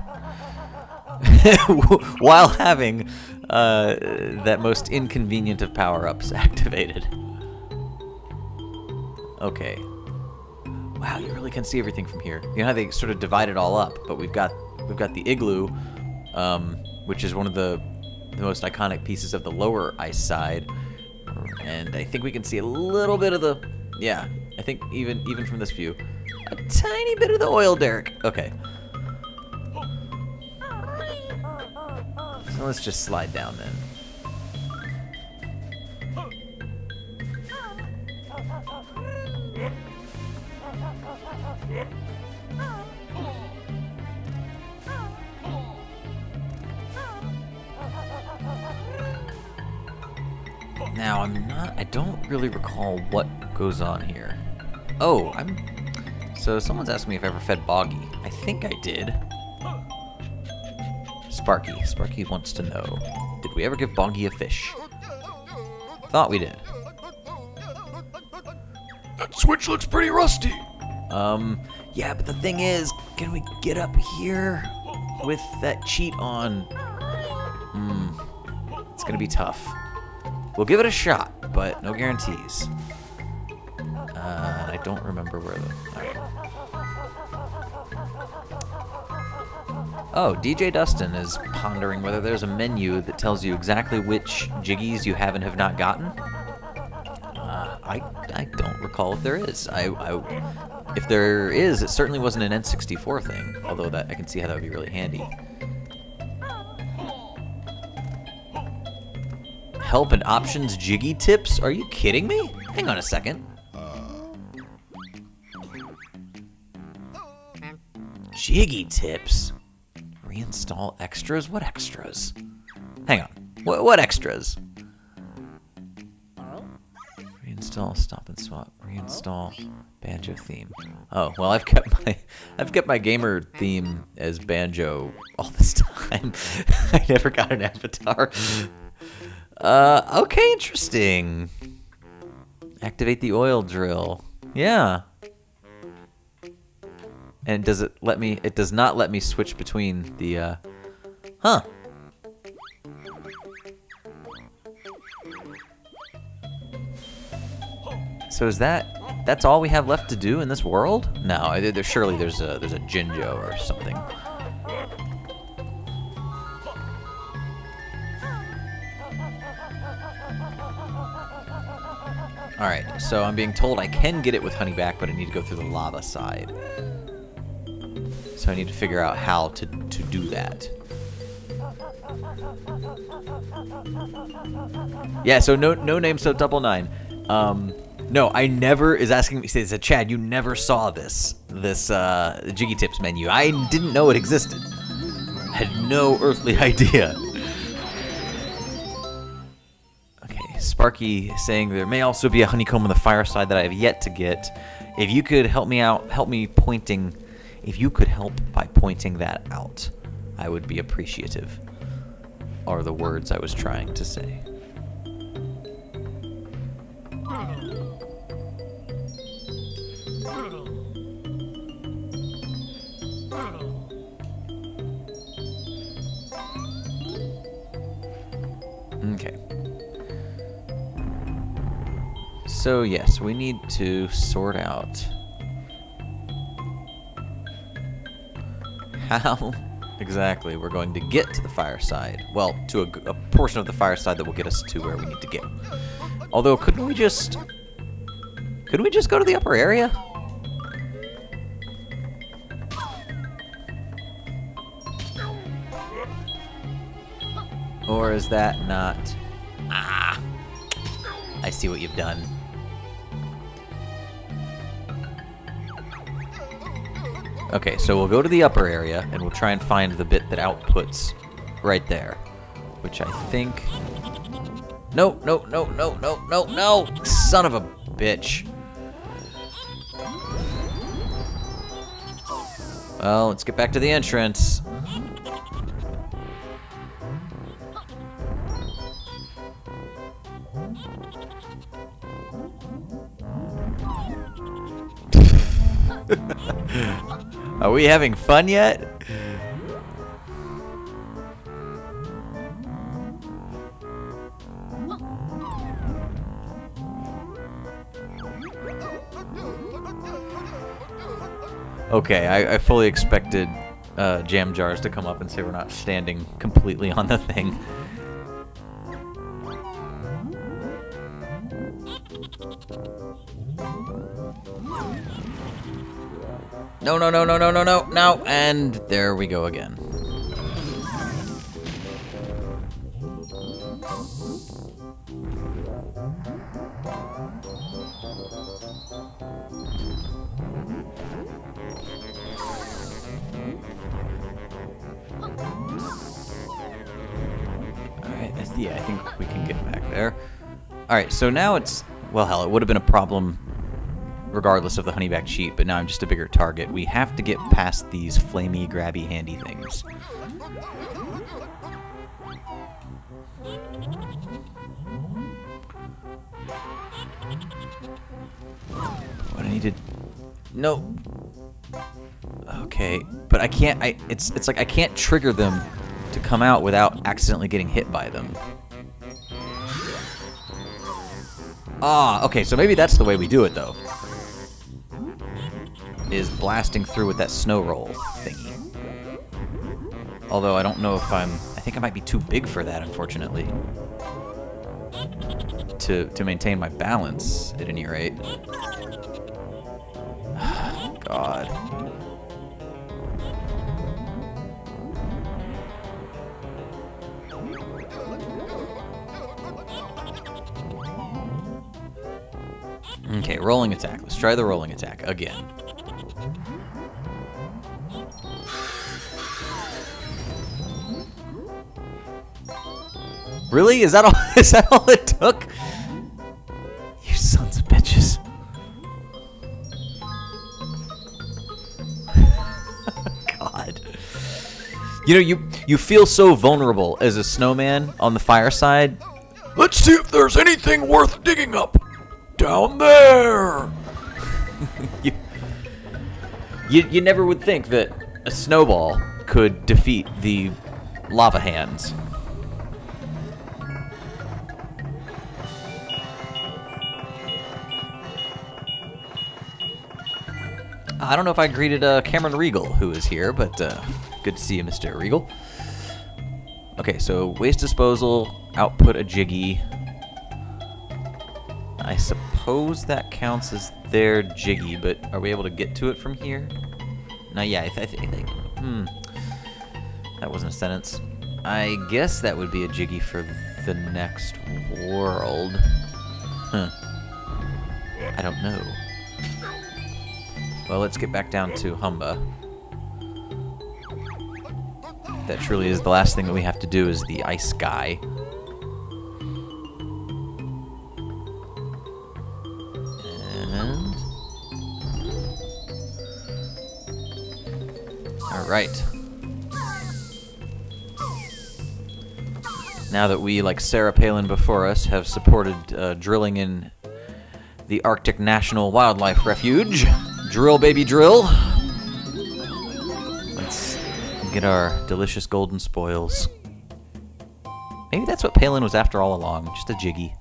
While having that most inconvenient of power-ups activated. Okay. Wow, you really can see everything from here. You know how they sort of divide it all up, but we've got the igloo, which is one of the most iconic pieces of the lower ice side, and I think we can see a little bit of the, yeah, I think even from this view, a tiny bit of the oil derrick. Okay. So let's just slide down then. Now, I don't really recall what goes on here. Oh, so someone's asking me if I ever fed Boggy. I think I did. Sparky wants to know, did we ever give Boggy a fish? Thought we did. That switch looks pretty rusty. Yeah, but the thing is, can we get up here with that cheat on? It's gonna be tough. We'll give it a shot, but no guarantees. I don't remember where the... Oh, DJ Dustin is pondering whether there's a menu that tells you exactly which jiggies you have and have not gotten. I don't recall if there is. If there is, it certainly wasn't an N64 thing, although I can see how that would be really handy. Help and options jiggy tips? Are you kidding me? Hang on a second. Jiggy tips? Reinstall extras? What extras? Hang on. What extras? Reinstall, stop and swap. Reinstall Banjo theme. Oh, well, I've kept my gamer theme as Banjo all this time. I never got an avatar. Okay, interesting. Activate the oil drill. Yeah. And does it let me, it does not let me switch between the, huh. So is that's all we have left to do in this world? No, surely there's a Jinjo or something. Alright, so I'm being told I can get it with honey back, but I need to go through the lava side. So I need to figure out how to do that. Yeah, so no name, so 99. No, I never is asking me, says, Chad, you never saw this Jiggy Tips menu. I didn't know it existed. I had no earthly idea. Okay, Sparky saying there may also be a honeycomb on the fireside that I have yet to get. If you could help me out, if you could help by pointing that out, I would be appreciative, are the words I was trying to say. Okay. So yes, we need to sort out how exactly we're going to get to the fireside. Well, to a portion of the fireside that will get us to where we need to get. Although, couldn't we just go to the upper area? Or is that not... Ah! I see what you've done. Okay, so we'll go to the upper area, and we'll try and find the bit that outputs right there. Which I think... No, no, no, no, no, no, no! Son of a bitch. Well, let's get back to the entrance. Are we having fun yet? Okay, I fully expected Jam Jars to come up and say we're not standing completely on the thing. No, no, no, no, no, no, no, no, and there we go again. Alright, yeah, I think we can get back there. Alright, so now it's, well, hell, it would have been a problem regardless of the honeyback sheep, but now I'm just a bigger target. We have to get past these flamey, grabby, handy things. What I needed... No. Okay, but I can't... It's like I can't trigger them to come out without accidentally getting hit by them. Ah, okay, so maybe that's the way we do it, though. Is blasting through with that snow roll thingy. Although I don't know if I think I might be too big for that, unfortunately. To maintain my balance, at any rate. God. Okay, rolling attack. Let's try the rolling attack again. Really? Is that all? Is that all it took? You sons of bitches! God. You know, you feel so vulnerable as a snowman on the fireside. Let's see if there's anything worth digging up. Down there! you never would think that a snowball could defeat the lava hands. I don't know if I greeted Cameron Regal, who is here, but good to see you, Mr. Regal. Okay, so waste disposal, output a jiggy. I suppose that counts as their jiggy, but are we able to get to it from here? No, yeah, I think. That wasn't a sentence. I guess that would be a jiggy for the next world. Huh. I don't know. Well, let's get back down to Humba. That truly is the last thing that we have to do is the ice guy. And... Alright. Now that we, like Sarah Palin before us, have supported drilling in the Arctic National Wildlife Refuge, drill, baby, drill. Get our delicious golden spoils. Maybe that's what Palin was after all along, just a jiggy.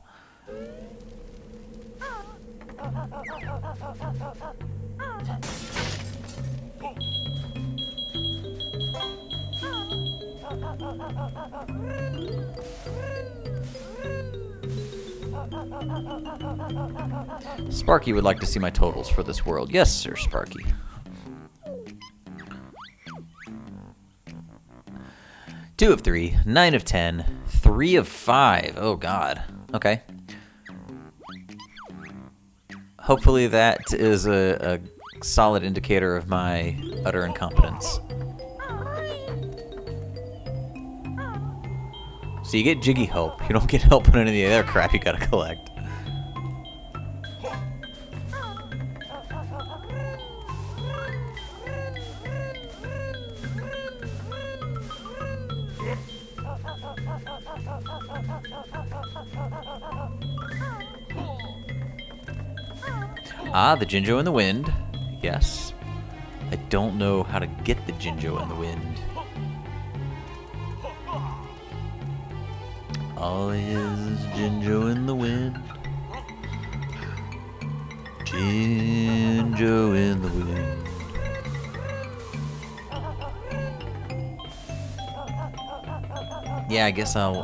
Sparky would like to see my totals for this world. Yes, sir, Sparky. Two of 3, 9 of 10, 3 of 5. Oh, God. Okay. Hopefully that is a solid indicator of my utter incompetence. So you get jiggy help. You don't get help on any of the other crap you gotta collect. Ah, the Jinjo in the wind. Yes. I don't know how to get the Jinjo in the wind. All is Jinjo in the wind. Jinjo in the wind. Yeah, I guess I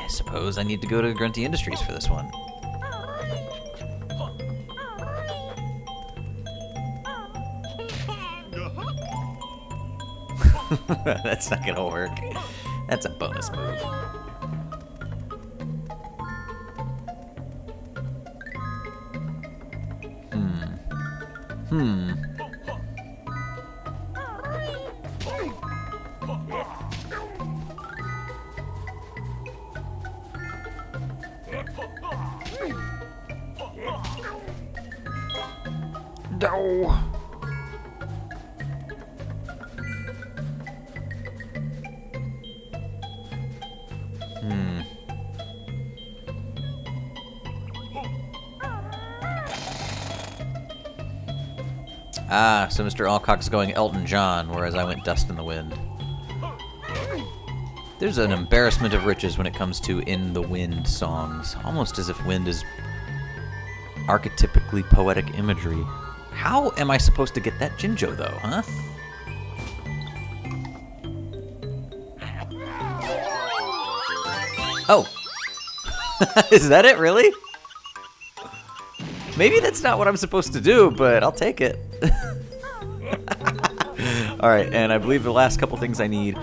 suppose I need to go to Grunty Industries for this one. That's not gonna work. That's a bonus move. No. Ah, so Mr. Alcock's going Elton John, whereas I went Dust in the Wind. There's an embarrassment of riches when it comes to In the Wind songs. Almost as if wind is archetypically poetic imagery. How am I supposed to get that Jinjo, though, huh? Oh. Is that it, really? Maybe that's not what I'm supposed to do, but I'll take it. Alright, and I believe the last couple things I need,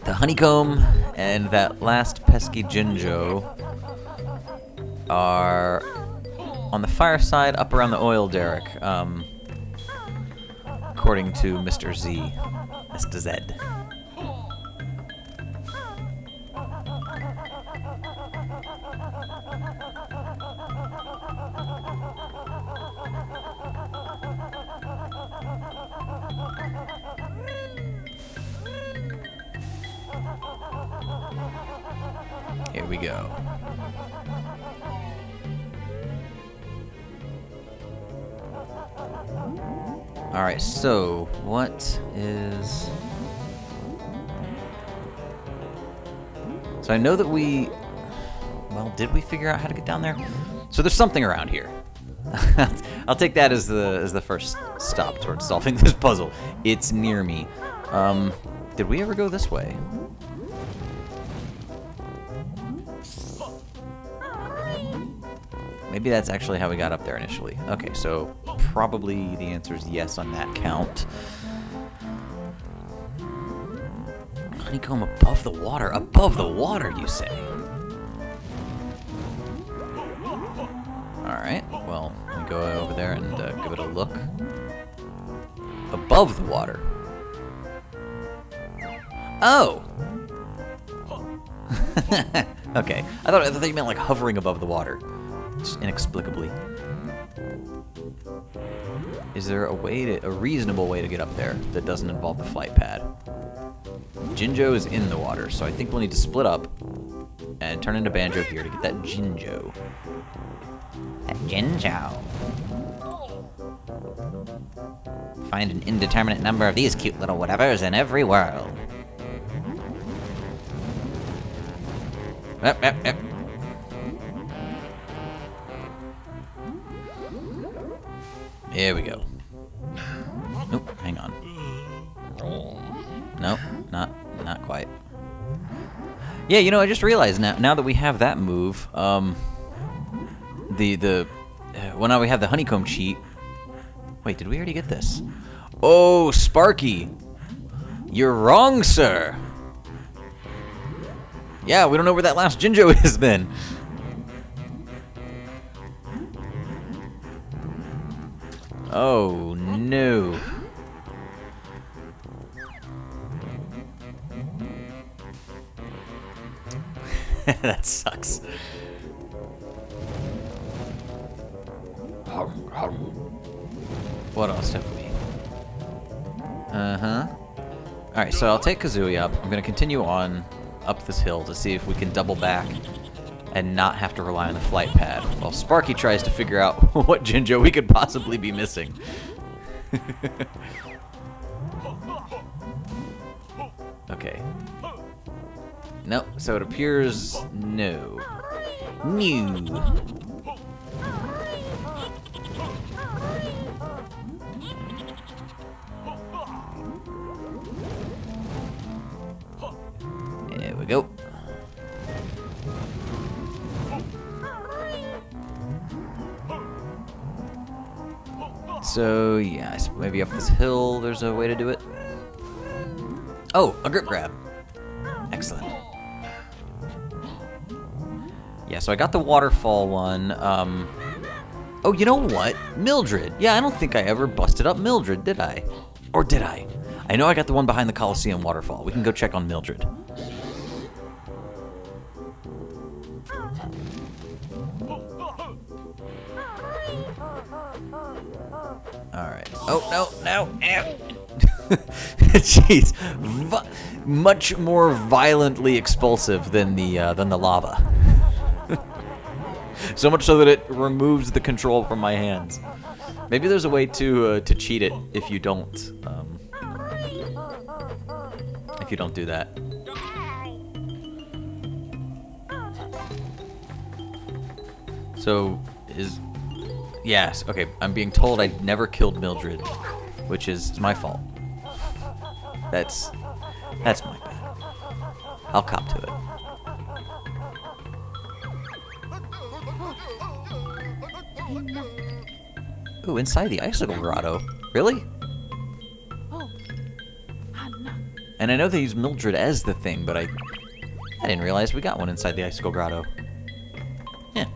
the honeycomb and that last pesky Jinjo, are on the fireside up around the oil derrick, according to Mr. Z. Mr. Z. Here we go. Alright, so what is... So I know that we... Well, did we figure out how to get down there? So there's something around here. I'll take that as the first stop towards solving this puzzle. It's near me. Did we ever go this way? Maybe that's actually how we got up there initially. Okay, so probably the answer is yes on that count. Honeycomb above the water. Above the water, you say? Alright, well, let me go over there and give it a look. Above the water. Oh! Okay, I thought you meant like hovering above the water. Just inexplicably. Is there a reasonable way to get up there that doesn't involve the flight pad? Jinjo is in the water, so I think we'll need to split up and turn into Banjo here to get that Jinjo. That Jinjo. Find an indeterminate number of these cute little whatevers in every world. Yep. Here we go. Oop, hang on. Nope, not quite. Yeah, you know, I just realized now that we have that move, well, now we have the honeycomb cheat. Wait, did we already get this? Oh, Sparky! You're wrong, sir! Yeah, we don't know where that last Jinjo is then. Oh, no. That sucks. What else have we? Alright, so I'll take Kazooie up. I'm going to continue on up this hill to see if we can double back and not have to rely on the flight pad while Sparky tries to figure out what Jinjo we could possibly be missing. Okay. Nope, so it appears no. New. There we go. So, yeah, maybe up this hill there's a way to do it. Oh, a grip grab. Excellent. Yeah, so I got the waterfall one. Oh, you know what? Mildred. Yeah, I don't think I ever busted up Mildred, did I? Or did I? I know I got the one behind the Coliseum waterfall. We can go check on Mildred. Alright. Oh, no. Jeez. Much more violently expulsive than the lava. So much so that it removes the control from my hands. Maybe there's a way to cheat it if you don't do that. So yes, okay, I'm being told I never killed Mildred, which is my fault. That's my bad. I'll cop to it. Ooh, inside the icicle grotto. Really? And I know they use Mildred as the thing, but I didn't realize we got one inside the icicle grotto. Yeah.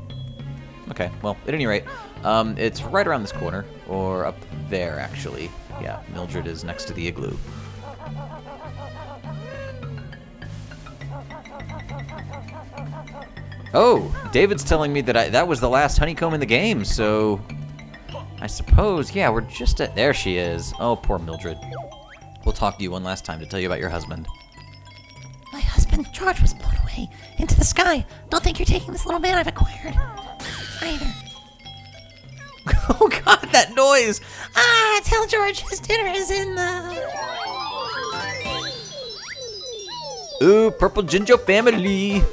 Okay, well, at any rate, it's right around this corner, or up there, actually. Yeah, Mildred is next to the igloo. Oh, David's telling me that that was the last honeycomb in the game, so I suppose, yeah, we're just at... There she is. Oh, poor Mildred. We'll talk to you one last time to tell you about your husband. My husband, George, was blown away into the sky. Don't think you're taking this little man I've acquired. Either. Oh, God, that noise! Ah, tell George his dinner is in the... Ooh, Purple Jinjo family!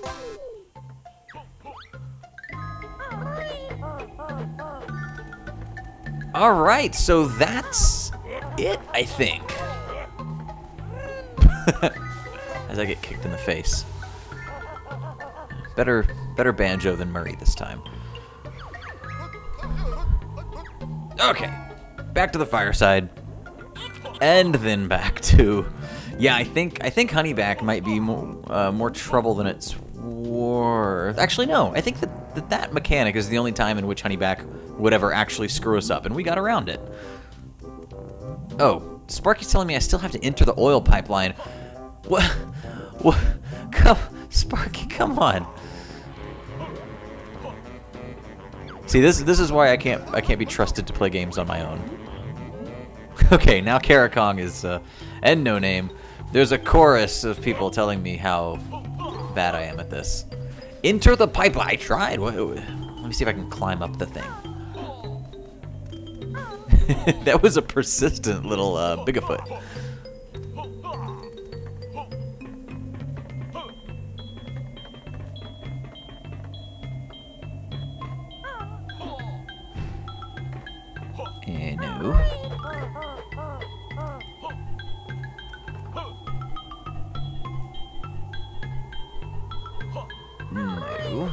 Alright, so that's it, I think. As I get kicked in the face. Better Banjo than Murray this time. Okay, back to the fireside. And then back to... Yeah, I think Honeyback might be more trouble than it's worth. Actually, no. I think that mechanic is the only time in which Honeyback would ever actually screw us up, and we got around it. Oh, Sparky's telling me I still have to enter the oil pipeline. What? Sparky, come on. See, this is why I can't be trusted to play games on my own. Okay, now Karakong is and No Name. There's a chorus of people telling me how bad I am at this. Enter the pipeline. I tried. Let me see if I can climb up the thing. That was a persistent little Bigfoot. No. No.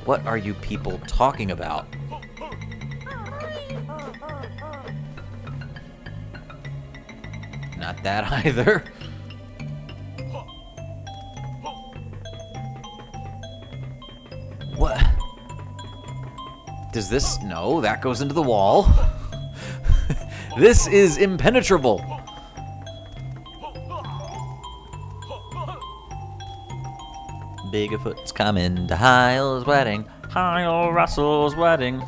What are you people talking about? Not that either. What? Does this... No, that goes into the wall. This is impenetrable. Bigfoot's coming to Heil's wedding. Heil Russell's wedding.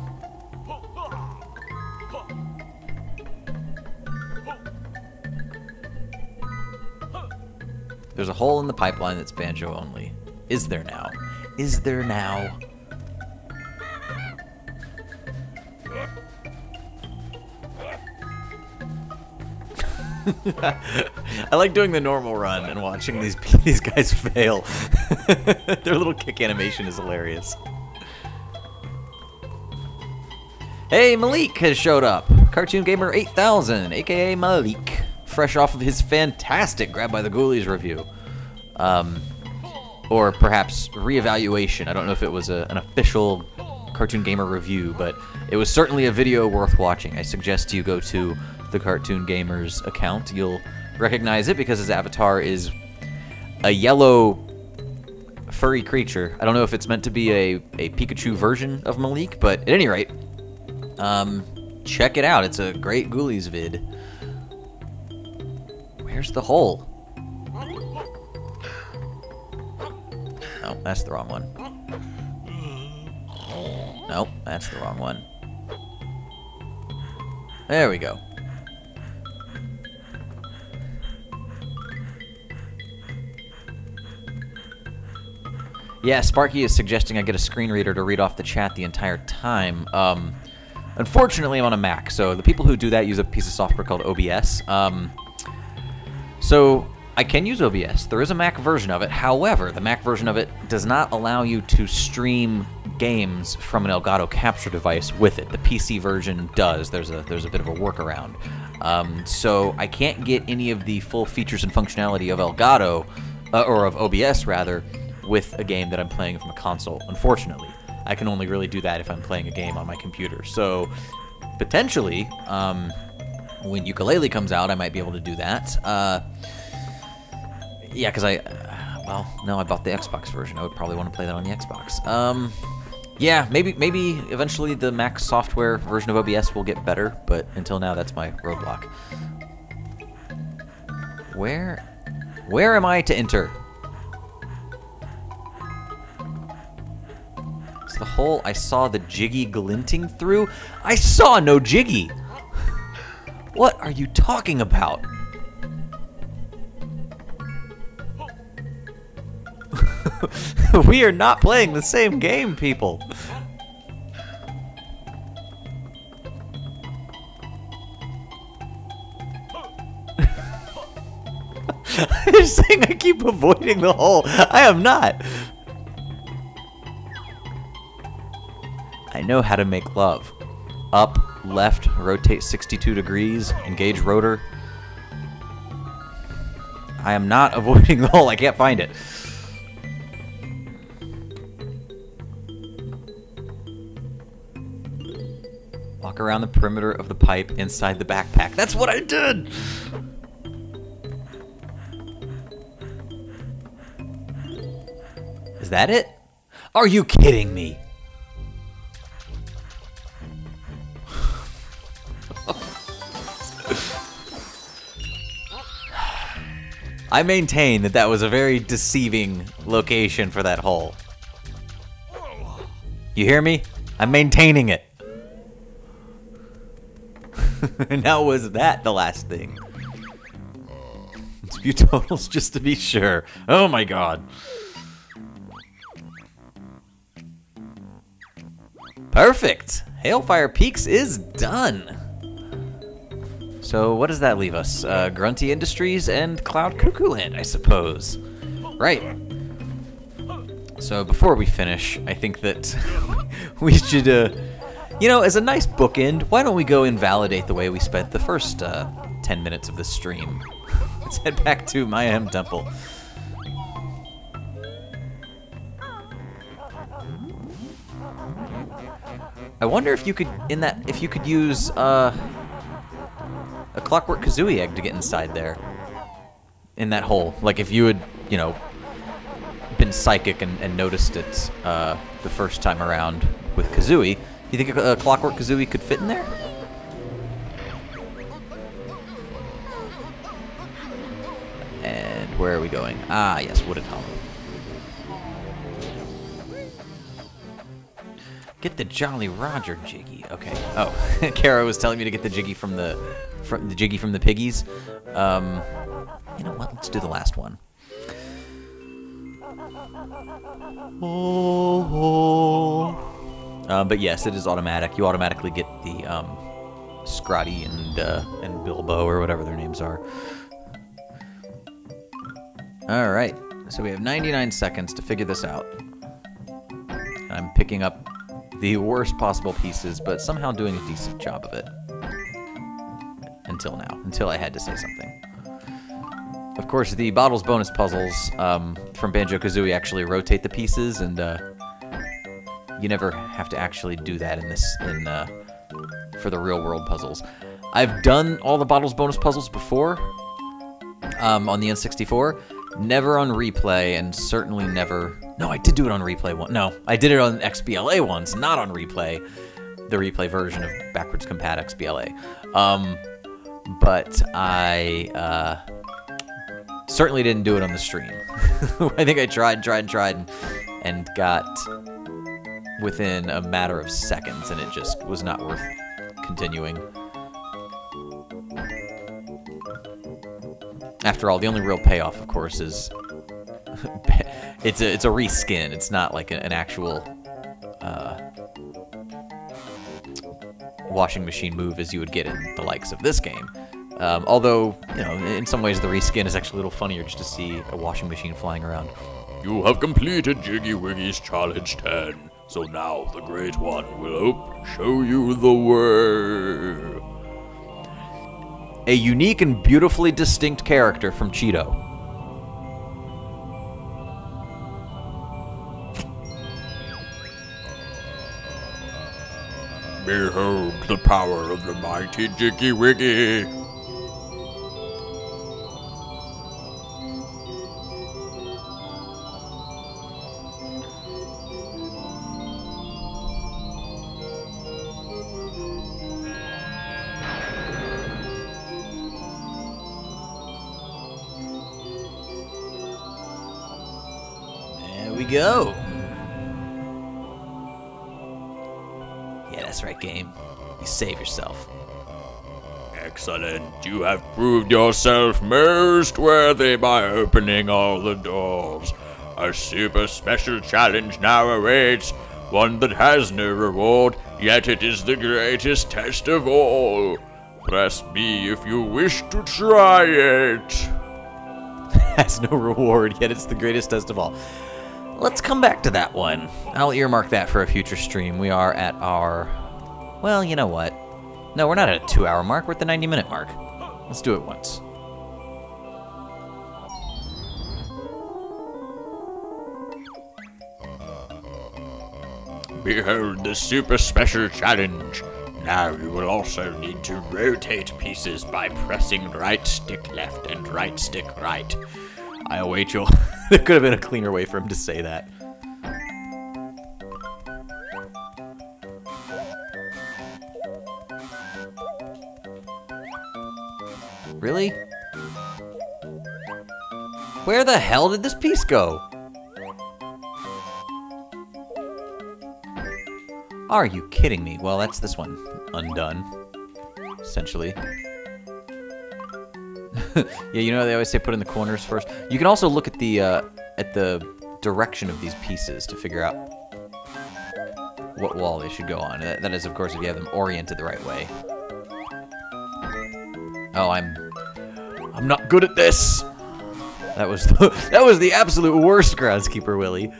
There's a hole in the pipeline that's banjo only. Is there now? Is there now? I like doing the normal run and watching these guys fail. Their little kick animation is hilarious. Hey, Malik has showed up. Cartoon Gamer 8000, aka Malik, fresh off of his fantastic Grab by the Ghoulies review. Or perhaps reevaluation. I don't know if it was an official Cartoon Gamer review, but it was certainly a video worth watching. I suggest you go to the Cartoon Gamer's account. You'll recognize it because his avatar is a yellow furry creature. I don't know if it's meant to be a Pikachu version of Malik, but at any rate, check it out. It's a great Ghoulies vid. Where's the hole? No, that's the wrong one. Nope, that's the wrong one. There we go. Yeah, Sparky is suggesting I get a screen reader to read off the chat the entire time. Unfortunately, I'm on a Mac, so the people who do that use a piece of software called OBS. So I can use OBS. There is a Mac version of it. However, the Mac version of it does not allow you to stream games from an Elgato capture device with it. The PC version does. There's a bit of a workaround. So I can't get any of the full features and functionality of Elgato, or of OBS rather, with a game that I'm playing from a console, unfortunately. I can only really do that if I'm playing a game on my computer. So, potentially, when Yooka-Laylee comes out, I might be able to do that. Yeah, because well, no, I bought the Xbox version. I would probably want to play that on the Xbox. Yeah, maybe eventually the Mac software version of OBS will get better, but until now, that's my roadblock. Where am I to enter? The hole I saw the jiggy glinting through? I saw no jiggy! What are you talking about? We are not playing the same game, people. You're saying I keep avoiding the hole. I am not. I know how to make love. Up, left, rotate 62 degrees, engage rotor. I am not avoiding the hole. I can't find it. Walk around the perimeter of the pipe inside the backpack. That's what I did! Is that it? Are you kidding me? I maintain that that was a very deceiving location for that hole. You hear me? I'm maintaining it. Now was that the last thing? Dispute totals just to be sure. Oh my god. Perfect! Hailfire Peaks is done. So what does that leave us? Grunty Industries and Cloud Cuckooland, I suppose. Right. So before we finish, I think that we should, you know, as a nice bookend, why don't we go invalidate the way we spent the first 10 minutes of the stream. Let's head back to Mayahem Temple. I wonder if you could, if you could use a Clockwork Kazooie egg to get inside there. In that hole. Like if you had, you know, been psychic and noticed it the first time around with Kazooie, do you think a Clockwork Kazooie could fit in there? And where are we going? Ah, yes, Wooded Hollow. Get the Jolly Roger Jiggy. Okay. Oh, Kara was telling me to get the Jiggy from the Jiggy from the Piggies. You know what? Let's do the last one. But yes, it is automatic. You automatically get the Scrotty and Bilbo or whatever their names are. All right. So we have 99 seconds to figure this out. I'm picking up the worst possible pieces, but somehow doing a decent job of it. Until now. Until I had to say something. Of course, the Bottles bonus puzzles from Banjo-Kazooie actually rotate the pieces, and you never have to actually do that in this for the real-world puzzles. I've done all the Bottles bonus puzzles before on the N64, never on replay, and certainly never... No, I did do it on replay once. No, I did it on XBLA once, not on replay, the replay version of Backwards Compat XBLA. But I certainly didn't do it on the stream. I think I tried, and got within a matter of seconds, and it just was not worth continuing. After all, the only real payoff, of course, is it's a reskin. It's not like an actual washing machine move as you would get in the likes of this game. Although, you know, in some ways the reskin is actually a little funnier just to see a washing machine flying around. You have completed Jiggy Wiggy's Challenge 10, so now the Great One will show you the way. A unique and beautifully distinct character from Cheeto. Behold the power of the mighty Jiggy Wiggy. There we go. Yeah, that's right, game. You save yourself. Excellent. You have proved yourself most worthy by opening all the doors. A super special challenge now awaits, one that has no reward, yet it is the greatest test of all. Press B if you wish to try it. Has no reward, yet it's the greatest test of all. Let's come back to that one. I'll earmark that for a future stream. We are at our... Well, you know what? No, we're not at a 2-hour mark. We're at the 90-minute mark. Let's do it once. Behold the super special challenge. Now you will also need to rotate pieces by pressing right stick left and right stick right. I await you. There could have been a cleaner way for him to say that. Really? Where the hell did this piece go? Are you kidding me? Well, that's this one. Undone. essentially. Yeah, you know they always say put in the corners first. You can also look at the direction of these pieces to figure out what wall they should go on. That is, of course, if you have them oriented the right way. Oh, I'm not good at this. That was the absolute worst groundskeeper, Willie.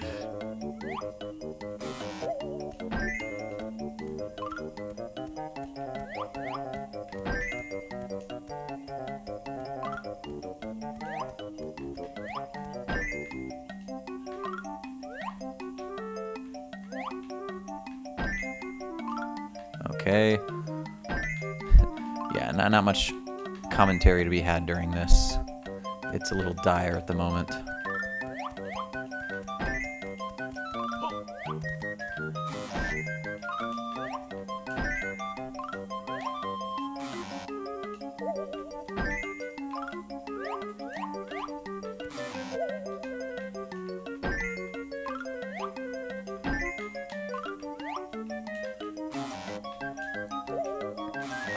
Okay. Yeah, not much commentary to be had during this. It's a little dire at the moment.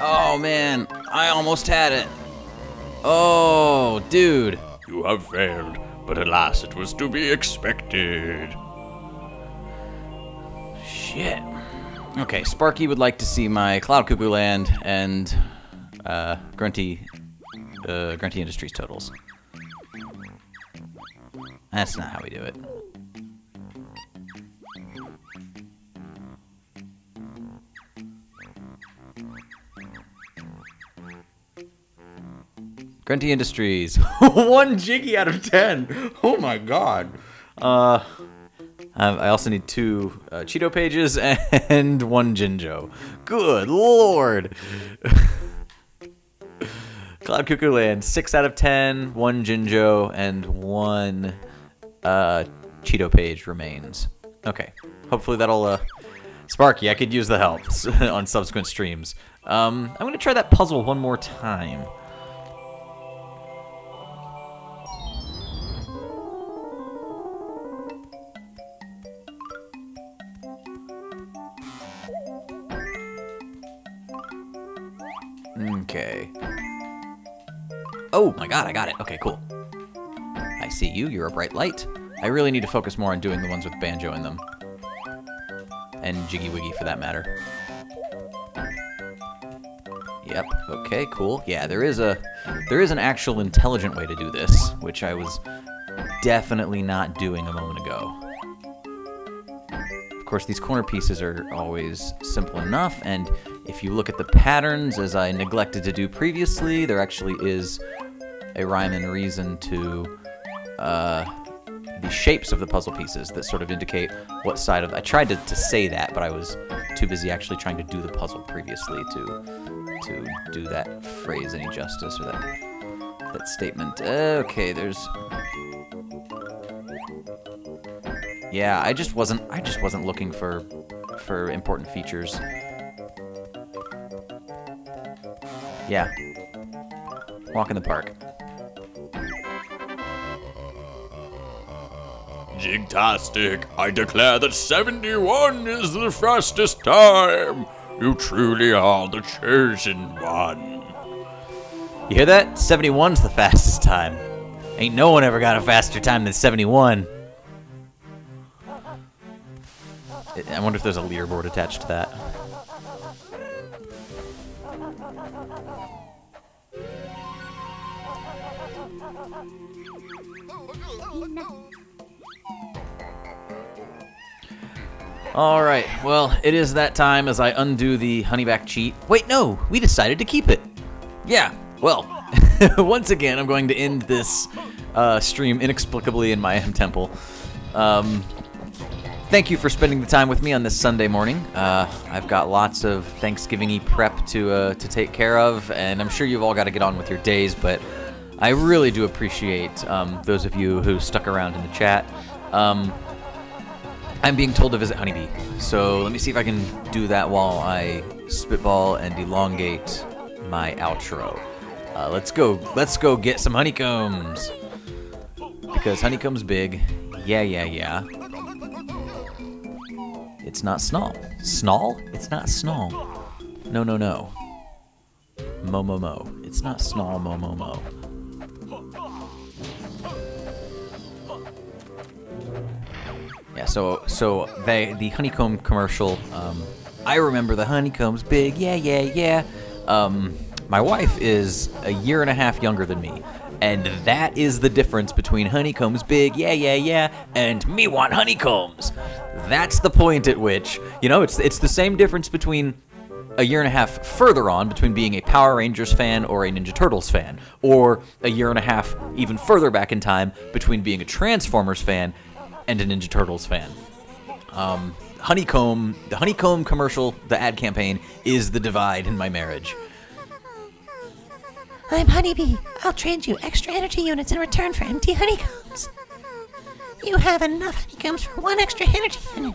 Oh man, I almost had it. Oh, dude. You have failed, but alas, it was to be expected. Shit. Okay, Sparky would like to see my Cloud Cuckooland and Grunty Industries totals. That's not how we do it. Grunty Industries. 1 Jiggy out of 10. Oh my god. I also need 2 Cheeto pages and 1 Jinjo. Good lord. Cloud Cuckooland. 6 out of 10. 1 Jinjo and 1 Cheeto page remains. Okay. Hopefully that'll... Sparky, I could use the help on subsequent streams. I'm going to try that puzzle one more time. Okay. Oh my god, I got it. Okay, cool. I see you. You're a bright light. I really need to focus more on doing the ones with Banjo in them. And Jiggy Wiggy, for that matter. Yep. Okay, cool. Yeah, there is an actual intelligent way to do this, which I was definitely not doing a moment ago. Of course, these corner pieces are always simple enough, and if you look at the patterns, as I neglected to do previously, there actually is a rhyme and reason to the shapes of the puzzle pieces that sort of indicate what side of... I tried to say that, but I was too busy actually trying to do the puzzle previously to do that phrase any justice, or that statement. Okay, there's... Yeah, I just wasn't looking for important features. Yeah. Walk in the park. Jigtastic, I declare that 71 is the fastest time. You truly are the chosen one. You hear that? 71's the fastest time. Ain't no one ever got a faster time than 71. I wonder if there's a leaderboard attached to that. Alright, well, it is that time as I undo the honeyback cheat. Wait, no! We decided to keep it! Yeah, well, once again, I'm going to end this stream inexplicably in Mayahem Temple. Thank you for spending the time with me on this Sunday morning. I've got lots of Thanksgiving-y prep to take care of, and I'm sure you've all got to get on with your days, but I really do appreciate those of you who stuck around in the chat. I'm being told to visit Honeybee, so let me see if I can do that while I spitball and elongate my outro. Let's go get some honeycombs, because honeycomb's big. Yeah. It's not Snall. Snall? It's not Snall. No. Mo Mo Mo. It's not Snall Mo Mo Mo. Yeah, so the honeycomb commercial, I remember the honeycomb's big, yeah, yeah, yeah. My wife is a year and a half younger than me, and that is the difference between honeycomb's big, yeah, yeah, yeah, and me want honeycombs. That's the point at which, you know, it's the same difference between a year and a half further on between being a Power Rangers fan or a Ninja Turtles fan, or a year and a half even further back in time between being a Transformers fan and a Ninja Turtles fan. The honeycomb commercial, the ad campaign, is the divide in my marriage. I'm Honeybee. I'll trade you extra energy units in return for empty honeycombs. You have enough honeycombs for one extra energy unit.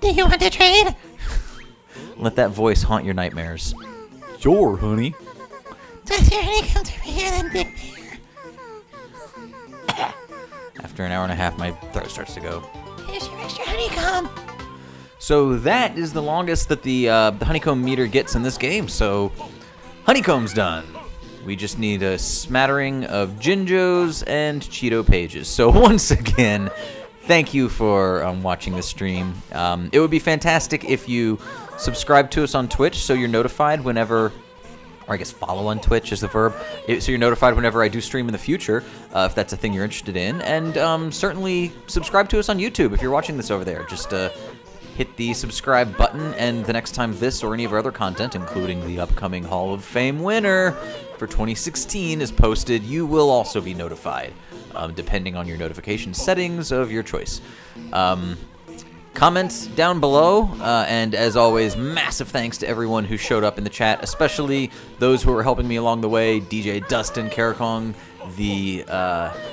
Do you want to trade? Let that voice haunt your nightmares. Sure, honey. Does your honeycombs over here then, Big Bear? After an hour and a half, my throat starts to go. Here's your extra honeycomb. So that is the longest that the honeycomb meter gets in this game. So honeycomb's done. We just need a smattering of Jinjos and Cheeto pages. So once again, thank you for watching this stream. It would be fantastic if you subscribe to us on Twitch so you're notified whenever, or I guess follow on Twitch is the verb, so you're notified whenever I do stream in the future, if that's a thing you're interested in. And certainly subscribe to us on YouTube if you're watching this over there. Just hit the subscribe button, and the next time this or any of our other content, including the upcoming Hall of Fame winner for 2016, is posted, you will also be notified, depending on your notification settings of your choice. Comments down below, and as always, massive thanks to everyone who showed up in the chat, especially those who were helping me along the way, DJ Dustin Karakong, the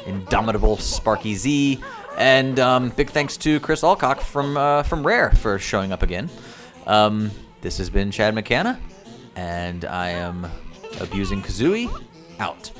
indomitable Sparky Z, and big thanks to Chris Alcock from Rare for showing up again. This has been Chad McCanna, and I am Abusing Kazooie, out.